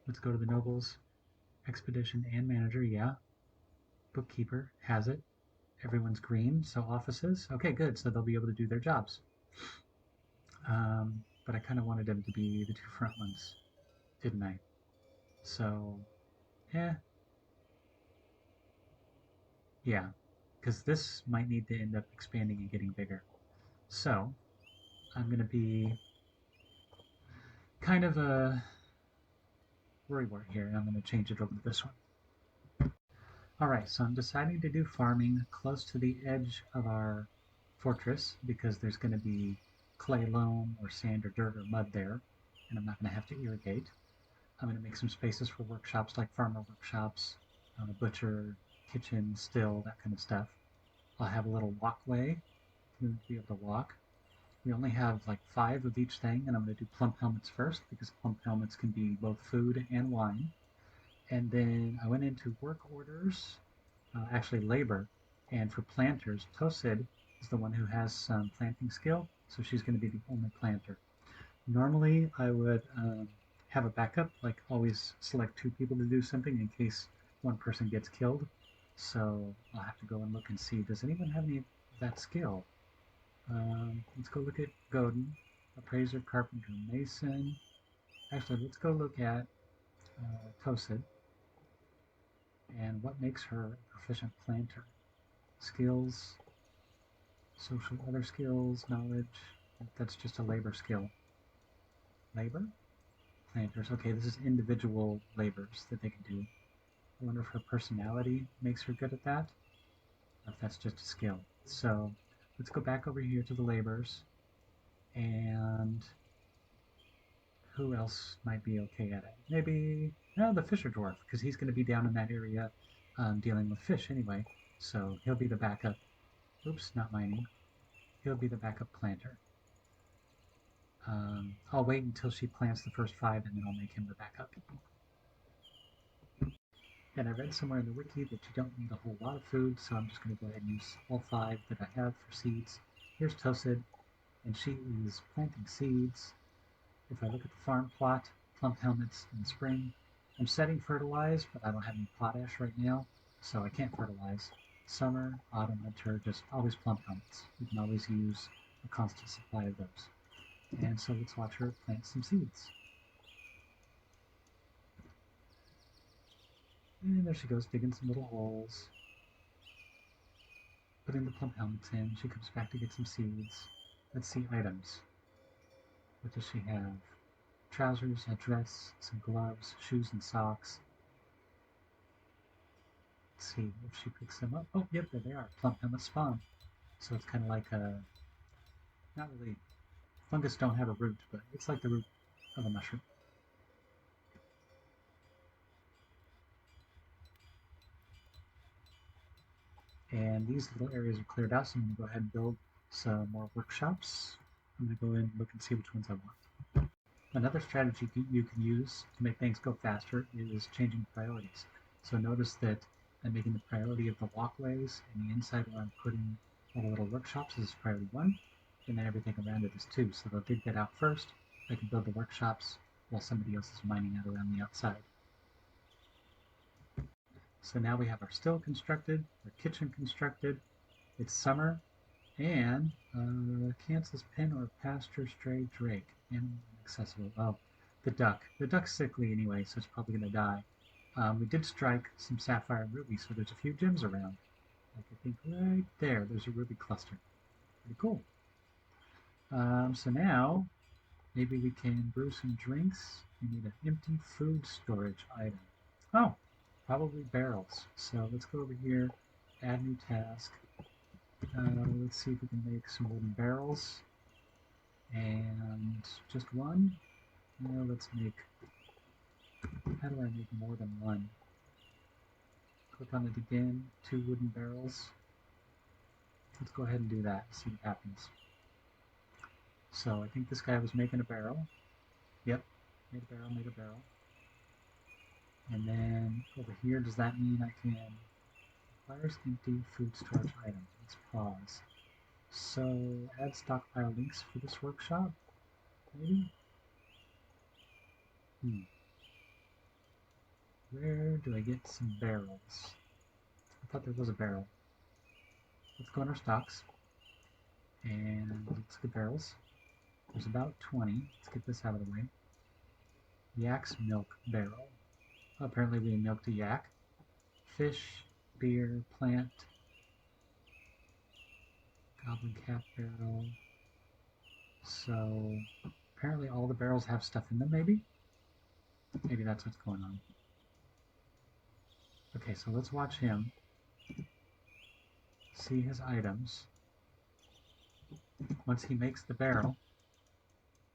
Let's go to the nobles. Expedition and manager, yeah. Bookkeeper has it. Everyone's green, so offices. Okay, good, so they'll be able to do their jobs. But I kind of wanted them to be the two front ones, didn't I? So, yeah, because this might need to end up expanding and getting bigger. So, I'm going to be kind of a worrywart here, and I'm going to change it over to this one. Alright, so I'm deciding to do farming close to the edge of our fortress because there's going to be clay loam or sand or dirt or mud there, and I'm not going to have to irrigate. I'm going to make some spaces for workshops like farmer workshops, butcher, kitchen, still, that kind of stuff. I'll have a little walkway to be able to walk. We only have like 5 of each thing, and I'm going to do plump helmets first because plump helmets can be both food and wine. And then I went into work orders, actually labor, and for planters, Tosid is the one who has some planting skill, so she's going to be the only planter. Normally I would have a backup, like always select 2 people to do something in case one person gets killed. So I'll have to go and look and see, does anyone have any of that skill? Let's go look at Godin, appraiser, carpenter, mason. Actually, let's go look at Tosid. And what makes her a proficient planter? Skills, social other skills, knowledge. That's just a labor skill. Labor? Planters. Okay, this is individual labors that they can do. I wonder if her personality makes her good at that, or if that's just a skill. So let's go back over here to the labors, and who else might be okay at it? Maybe the fisher dwarf, because he's going to be down in that area dealing with fish anyway, so he'll be the backup. Oops, not mining. He'll be the backup planter. I'll wait until she plants the first 5, and then I'll make him the backup. And I read somewhere in the wiki that you don't need a whole lot of food, so I'm just going to go ahead and use all 5 that I have for seeds. Here's Tosid, and she is planting seeds. If I look at the farm plot, plump helmets in the spring. I'm setting fertilize, but I don't have any potash right now, so I can't fertilize. Summer, autumn, winter, just always plump helmets. You can always use a constant supply of those. And so let's watch her plant some seeds. And there she goes, digging some little holes. putting the plump helmets in. She comes back to get some seeds. Let's see items. What does she have? Trousers, a dress, some gloves, shoes, and socks. Let's see if she picks them up. Oh, yep, there they are. Plump helmet spawn. So it's kind of like a, not really, fungus don't have a root, but it's like the root of a mushroom. And these little areas are cleared out, so I'm going to go ahead and build some more workshops. I'm going to go in and look and see which ones I want. Another strategy you can use to make things go faster is changing priorities. So notice that I'm making the priority of the walkways and the inside where I'm putting all the little workshops is priority 1, and then everything around it is 2. So they'll dig that out first. I can build the workshops while somebody else is mining out around the outside. So now we have our still constructed, our kitchen constructed. It's summer, and Kansas pin or pasture stray drake. Inaccessible. Oh, the duck. The duck's sickly anyway, so it's probably going to die. We did strike some sapphire and ruby, so there's a few gems around. Like I think right there, there's a ruby cluster. Pretty cool. So now, maybe we can brew some drinks. We need an empty food storage item. Oh, probably barrels. So let's go over here, add new task. Let's see if we can make some wooden barrels. And just one? No, let's make, how do I make more than one? Click on it again, 2 wooden barrels. Let's go ahead and do that, see what happens. So I think this guy was making a barrel. Yep, made a barrel, made a barrel. And then over here, does that mean I can, requires empty food storage item. Let's pause. So add stockpile links for this workshop, maybe? Where do I get some barrels? I thought there was a barrel. Let's go in our stocks and let's get barrels. There's about 20. Let's get this out of the way. Yak's milk barrel. Apparently we milked a yak. Fish, beer, plant, goblin cat barrel. So apparently all the barrels have stuff in them, maybe? Maybe that's what's going on. Okay, so let's watch him. See his items. Once he makes the barrel,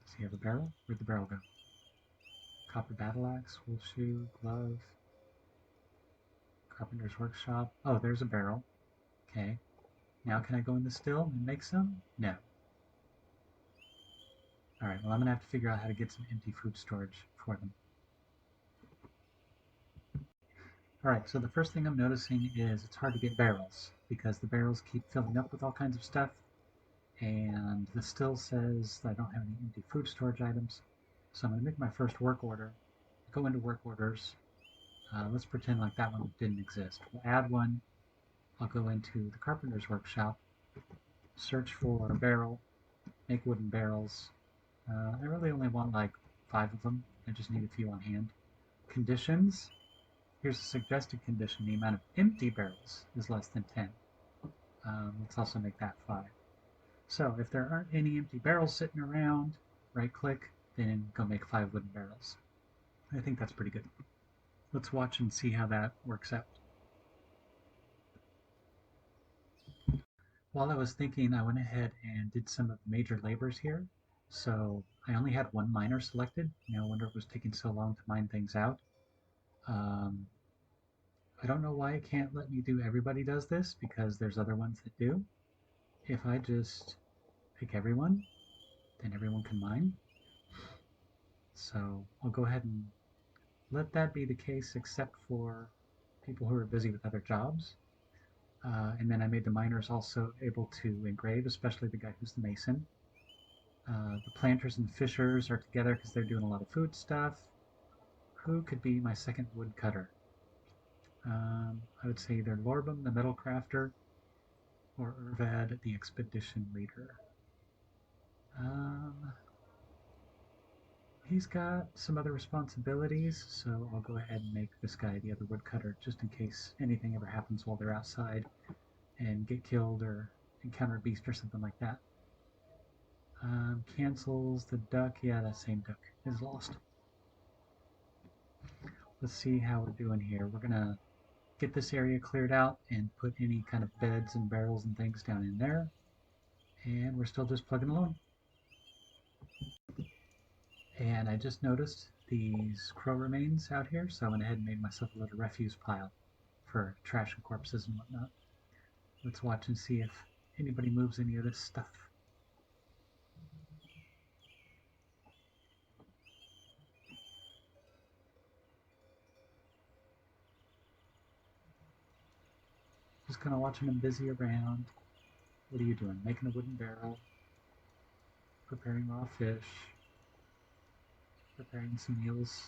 does he have a barrel? Where'd the barrel go? Copper battle axe, wool shoe, glove, carpenter's workshop. Oh, there's a barrel. Okay. Now can I go in the still and make some? No. Alright, well I'm going to have to figure out how to get some empty food storage for them. Alright, so the first thing I'm noticing is it's hard to get barrels because the barrels keep filling up with all kinds of stuff, and the still says that I don't have any empty food storage items. So I'm going to make my first work order, go into work orders. Let's pretend like that one didn't exist. We'll add one. I'll go into the carpenter's workshop, search for a barrel, make wooden barrels. I really only want like 5 of them. I just need a few on hand. Conditions. Here's a suggested condition. The amount of empty barrels is less than 10. Let's also make that 5. So if there aren't any empty barrels sitting around, right click, then go make 5 wooden barrels. I think that's pretty good. Let's watch and see how that works out. While I was thinking, I went ahead and did some of the major labors here. So I only had 1 miner selected. I wonder if it was taking so long to mine things out. I don't know why it can't let me do everybody does this, because there's other ones that do. If I just pick everyone, then everyone can mine. So I'll go ahead and let that be the case, except for people who are busy with other jobs. And then I made the miners also able to engrave, especially the guy who's the mason. The planters and fishers are together because they're doing a lot of food stuff. Who could be my second woodcutter? I would say either Lorbum, the metal crafter, or Urvad, the expedition leader. He's got some other responsibilities, so I'll go ahead and make this guy the other woodcutter, just in case anything ever happens while they're outside. and get killed or encounter a beast or something like that. Cancels the duck. Yeah, that same duck is lost. Let's see how we're doing here. We're gonna get this area cleared out and put any kind of beds and barrels and things down in there. And we're still just plugging along. And I just noticed these crow remains out here, so I went ahead and made myself a little refuse pile for trash and corpses and whatnot. Let's watch and see if anybody moves any of this stuff. Just kind of watching them busy around. What are you doing? Making a wooden barrel, preparing raw fish, preparing some meals.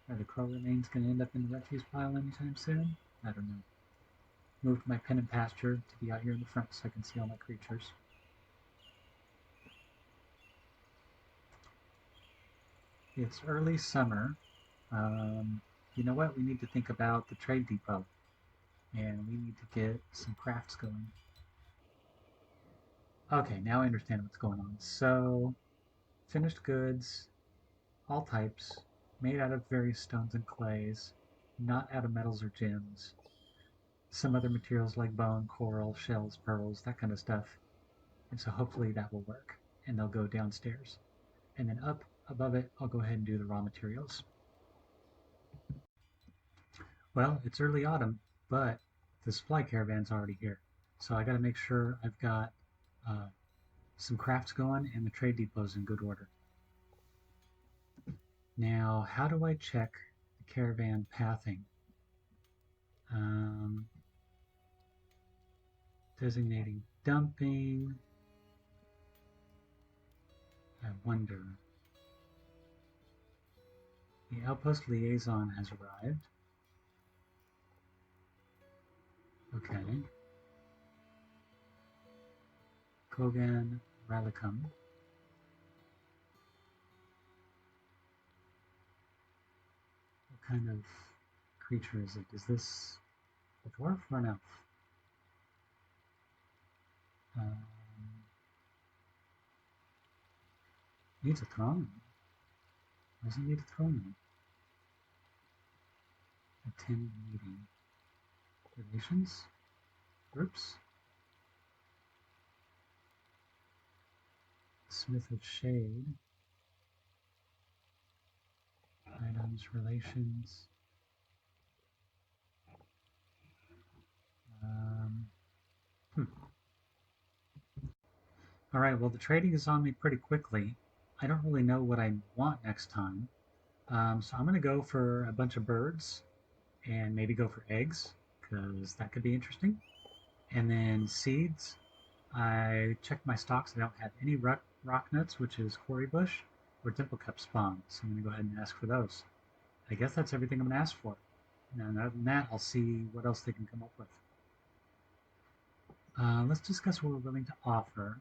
Are the crow remains going to end up in the refuse pile anytime soon? I don't know. Moved my pen and pasture to be out here in the front so I can see all my creatures. It's early summer. You know what? We need to think about the trade depot, and we need to get some crafts going. Okay, now I understand what's going on. So, finished goods, all types, made out of various stones and clays, not out of metals or gems. Some other materials like bone, coral, shells, pearls, that kind of stuff. And so hopefully that will work. And they'll go downstairs. And then up above it, I'll go ahead and do the raw materials. Well, it's early autumn, but the supply caravan's already here. So I got to make sure I've got some crafts going and the trade depot's in good order. Now, how do I check the caravan pathing? Designating dumping. I wonder. The outpost liaison has arrived. Okay. Kogan Ralicum. What kind of creature is it? Is this a dwarf or an elf? Needs a throne. Why does he need a throne? Attend meeting. Relations? Groups? Smith of Shade. Items, relations. All right, well, the trading is on me pretty quickly. I don't really know what I want next time. So I'm going to go for a bunch of birds and maybe go for eggs because that could be interesting. And then seeds. I checked my stocks. I don't have any rock nuts, which is quarry bush, or dimple cup spawn. So I'm going to go ahead and ask for those. I guess that's everything I'm going to ask for. And other than that, I'll see what else they can come up with. Let's discuss what we're willing to offer.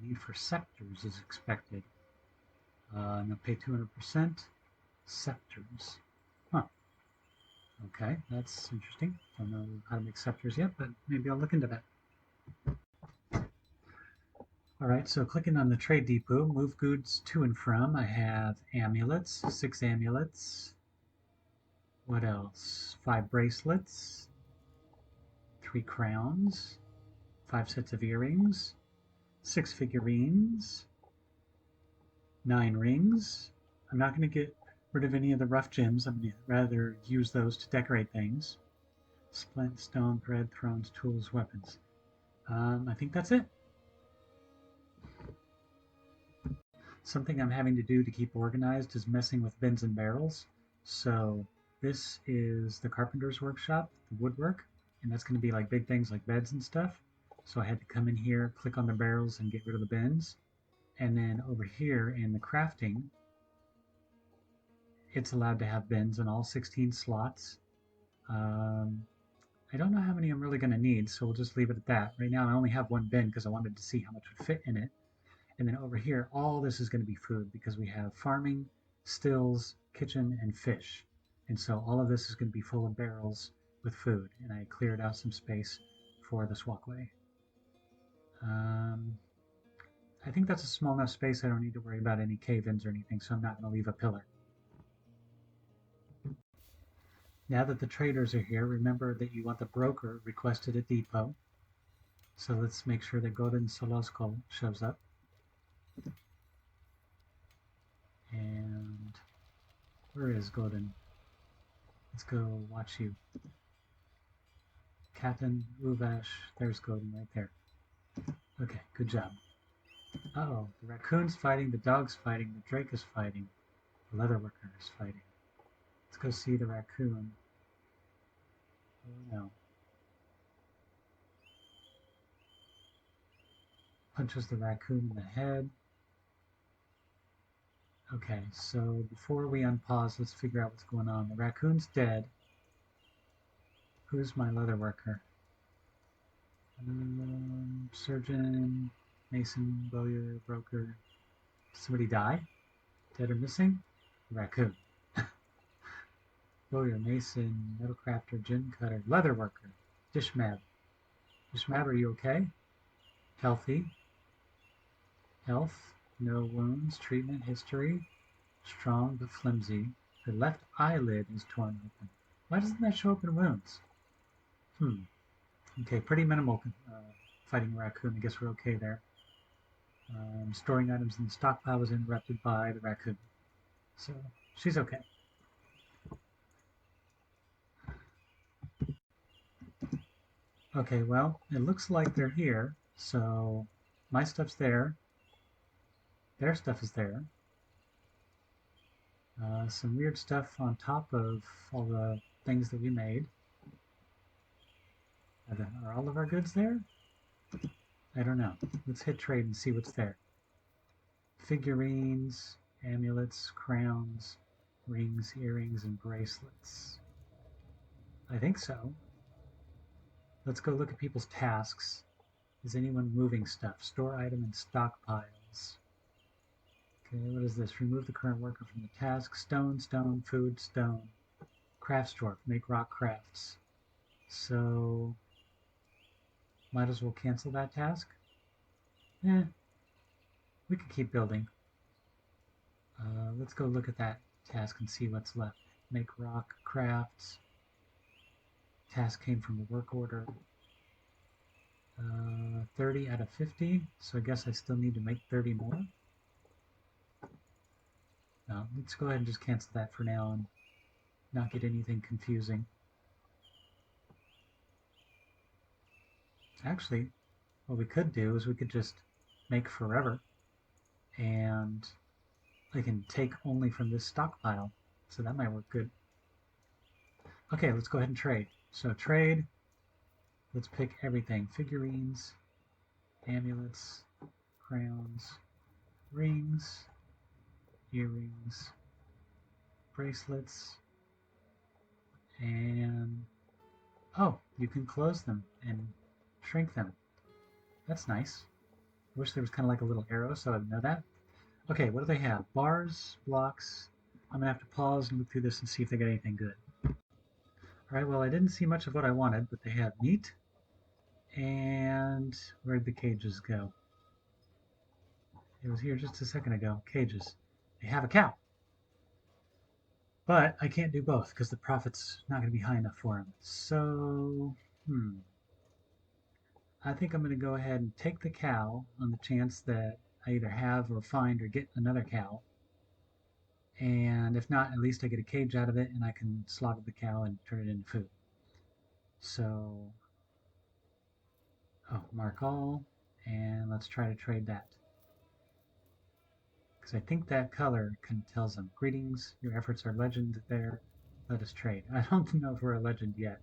The need for scepters is expected. And they'll pay 200%. Scepters. Huh. Okay, that's interesting. Don't know how to make scepters yet, but maybe I'll look into that. All right, so clicking on the trade depot, move goods to and from. I have amulets, 6 amulets. What else? 5 bracelets, 3 crowns, 5 sets of earrings, 6 figurines, 9 rings. I'm not going to get rid of any of the rough gems. I'm going to rather use those to decorate things. Splint, stone, thread, thrones, tools, weapons. I think that's it. Something I'm having to do to keep organized is messing with bins and barrels. So this is the carpenter's workshop, the woodwork, and that's going to be like big things like beds and stuff. So I had to come in here, click on the barrels and get rid of the bins. And then over here in the crafting, it's allowed to have bins in all 16 slots. I don't know how many I'm really going to need, so we'll just leave it at that. Right now I only have 1 bin because I wanted to see how much would fit in it. And then over here, all this is going to be food because we have farming, stills, kitchen, and fish. And so all of this is going to be full of barrels with food. And I cleared out some space for this walkway. Um, I think that's a small enough space I don't need to worry about any cave-ins or anything, so I'm not going to leave a pillar. Now that the traders are here, remember that you want the broker requested at depot. So let's make sure that Godin Solosko shows up. And where is Godin? Let's go watch you. Captain Uvash, there's Godin right there. Okay, good job. Uh-oh, the raccoon's fighting, the dog's fighting, the drake is fighting, the leatherworker is fighting. Let's go see the raccoon. Oh no. Punches the raccoon in the head. Okay, so before we unpause, let's figure out what's going on. The raccoon's dead. Who's my leatherworker? Surgeon, mason, bowyer, broker. Somebody die? Dead or missing? Raccoon. Bowyer, mason, metal crafter, gin cutter, leatherworker, dishmab. Dishmab, are you okay? Healthy. Health, no wounds, treatment, history, strong but flimsy. The left eyelid is torn open. Why doesn't that show up in wounds? Okay, pretty minimal fighting a raccoon. I guess we're okay there. Storing items in the stockpile was interrupted by the raccoon. So she's okay. Okay, well, it looks like they're here. So my stuff's there. Their stuff is there. Some weird stuff on top of all the things that we made. Are all of our goods there? I don't know. Let's hit trade and see what's there. Figurines, amulets, crowns, rings, earrings, and bracelets. I think so. Let's go look at people's tasks. Is anyone moving stuff? Store item in stockpiles. Okay, what is this? Remove the current worker from the task. Stone, stone, food, stone. Crafts dwarf, make rock crafts. So, might as well cancel that task. We could keep building. Let's go look at that task and see what's left. Make rock crafts. Task came from the work order. 30 out of 50, so I guess I still need to make 30 more. No, let's go ahead and just cancel that for now and not get anything confusing. Actually, what we could do is we could just make forever, and I can take only from this stockpile, so that might work good. Okay, let's go ahead and trade. So trade, let's pick everything. Figurines, amulets, crowns, rings, earrings, bracelets, and oh, you can close them and shrink them. That's nice. I wish there was kind of like a little arrow so I'd know that. Okay, what do they have? Bars, blocks. I'm gonna have to pause and look through this and see if they got anything good. Alright, well I didn't see much of what I wanted, but they have meat. And where'd the cages go? It was here just a second ago. Cages. They have a cow. But I can't do both because the profit's not going to be high enough for them. So, I think I'm going to go ahead and take the cow on the chance that I either have or find or get another cow. And if not, at least I get a cage out of it and I can slaughter the cow and turn it into food. So, mark all, and let's try to trade that. Because I think that color kind of tells them, greetings, your efforts are legend there, let us trade. I don't know if we're a legend yet.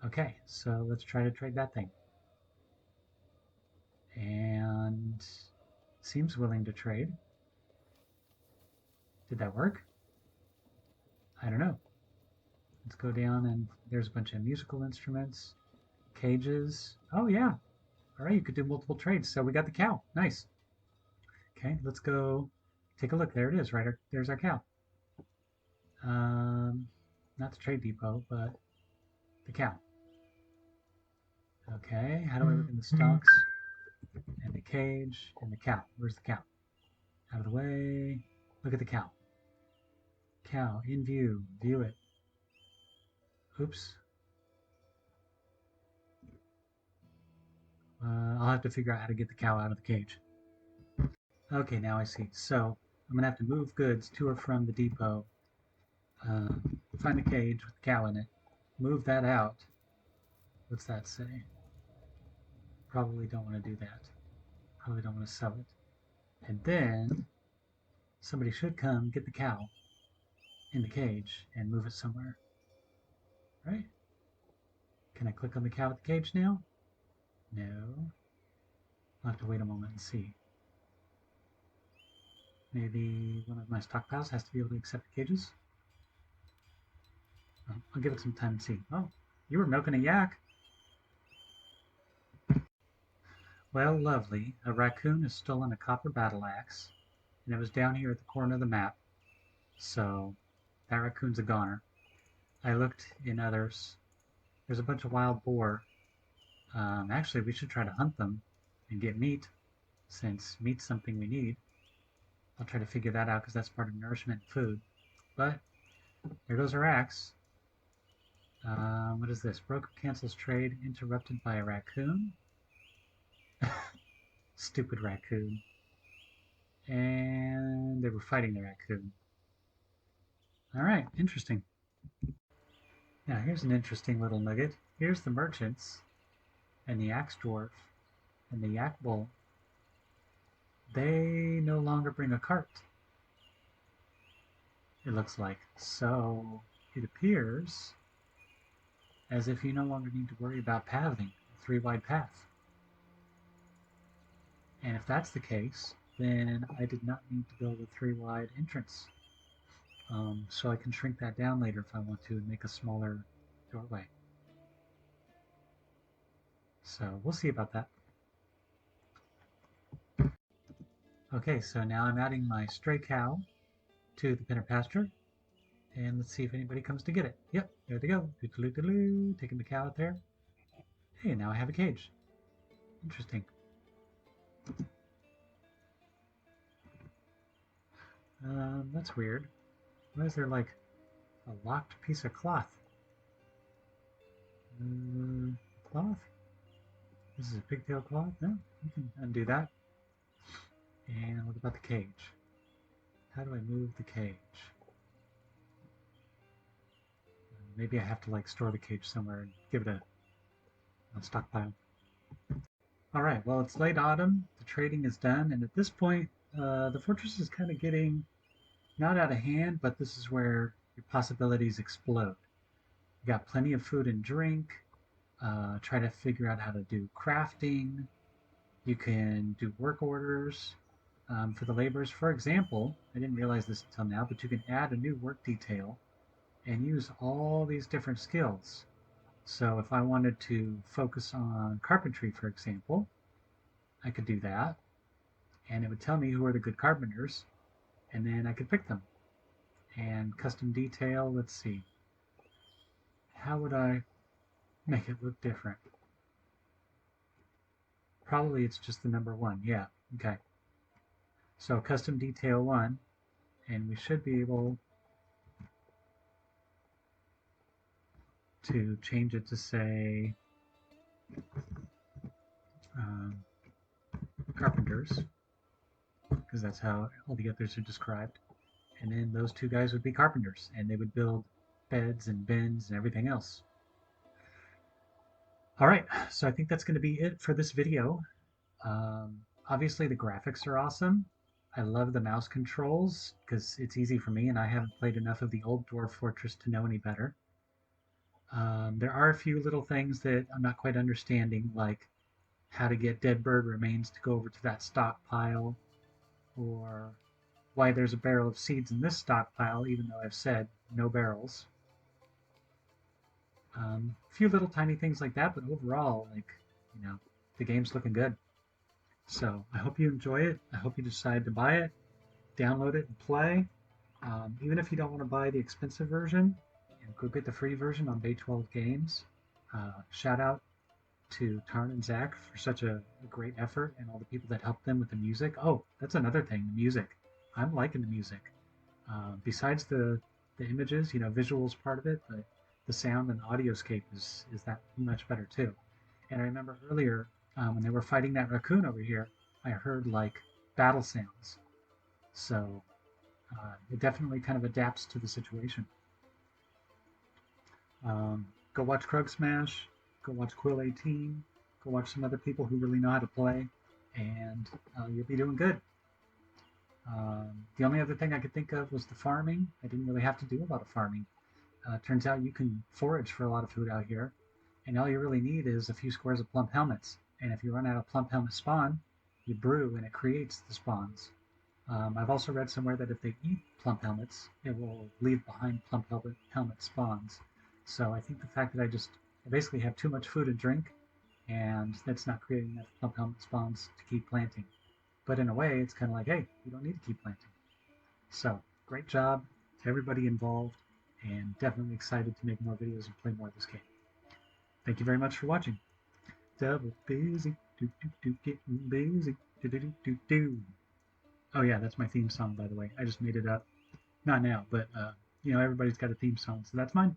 Okay, so let's try to trade that thing. And seems willing to trade. Did that work? I don't know. Let's go down and there's a bunch of musical instruments, cages. Oh yeah. All right, you could do multiple trades. So we got the cow. Nice. Okay, let's go take a look. There it is, right? There's our cow. Not the trade depot, but the cow. Okay, how do I look in the stocks? And the cage, and the cow. Where's the cow? Out of the way. Look at the cow. Cow, in view. View it. Oops. I'll have to figure out how to get the cow out of the cage. Okay, now I see. So I'm going to have to move goods to or from the depot. Find the cage with the cow in it. Move that out. What's that say? Probably don't want to do that. Probably don't want to sell it. And then somebody should come get the cow in the cage and move it somewhere. Right? Can I click on the cow with the cage now? No. I'll have to wait a moment and see. Maybe one of my stockpiles has to be able to accept the cages. Oh, I'll give it some time and see. Oh, you were milking a yak. Well, lovely. A raccoon has stolen a copper battle axe, and it was down here at the corner of the map. So, that raccoon's a goner. I looked in others. There's a bunch of wild boar. Actually, we should try to hunt them and get meat, since meat's something we need. I'll try to figure that out because that's part of nourishment and food. But, there goes our axe. What is this? Broker cancels trade interrupted by a raccoon. Stupid raccoon. And they were fighting the raccoon. Alright, interesting. Now here's an interesting little nugget. Here's the merchants and the axe dwarf and the yak bull. They no longer bring a cart, it looks like. So it appears as if you no longer need to worry about pathing, a three-wide path. And if that's the case, then I did not need to build a three-wide entrance. So I can shrink that down later if I want to and make a smaller doorway. So we'll see about that. Okay, so now I'm adding my stray cow to the pinner pasture. And let's see if anybody comes to get it. Yep, there they go. Taking the cow out there. Hey, now I have a cage. Interesting. That's weird. Why is there like a locked piece of cloth? Cloth? This is a pigtail cloth? No, you can undo that. And what about the cage? How do I move the cage? Maybe I have to like store the cage somewhere and give it a stockpile. Alright, well it's late autumn, the trading is done, and at this point the fortress is kind of getting not out of hand, but this is where your possibilities explode. You got plenty of food and drink, try to figure out how to do crafting, you can do work orders for the laborers. For example, I didn't realize this until now, but you can add a new work detail and use all these different skills. So if I wanted to focus on carpentry, for example, I could do that, and it would tell me who are the good carpenters, and then I could pick them. And custom detail, let's see. How would I make it look different? Probably it's just the number 1. Yeah, okay. So custom detail 1, and we should be able to change it to say carpenters, because that's how all the others are described. And then those 2 guys would be carpenters, and they would build beds and bins and everything else. Alright, so I think that's going to be it for this video. Obviously the graphics are awesome. I love the mouse controls, because it's easy for me, and I haven't played enough of the old Dwarf Fortress to know any better. There are a few little things that I'm not quite understanding, like how to get dead bird remains to go over to that stockpile, or why there's a barrel of seeds in this stockpile, even though I've said no barrels. A few little tiny things like that, but overall, like, you know, the game's looking good. So I hope you enjoy it. I hope you decide to buy it, download it, and play. Even if you don't want to buy the expensive version, And go get the free version on Bay 12 Games. Shout out to Tarn and Zach for such a great effort and all the people that helped them with the music. Oh, that's another thing, the music. I'm liking the music. Besides the images, visuals part of it, but the sound and audioscape is that much better too. And I remember earlier when they were fighting that raccoon over here, I heard like battle sounds. So it definitely kind of adapts to the situation. Go watch Krug Smash. Go watch Quill 18. Go watch some other people who really know how to play, and you'll be doing good. The only other thing I could think of was the farming. I didn't really have to do a lot of farming. Turns out you can forage for a lot of food out here, and all you really need is a few squares of plump helmets. And if you run out of plump helmet spawn, you brew and it creates the spawns. I've also read somewhere that if they eat plump helmets, it will leave behind plump helmet spawns. So I think the fact that I basically have too much food and drink, and that's not creating enough plump helmet spawns to keep planting. But in a way, it's kind of like, hey, you don't need to keep planting. So great job to everybody involved, and definitely excited to make more videos and play more of this game. Thank you very much for watching. Double busy, getting busy, do. Oh yeah, that's my theme song, by the way. I just made it up. Not now, but everybody's got a theme song, so that's mine.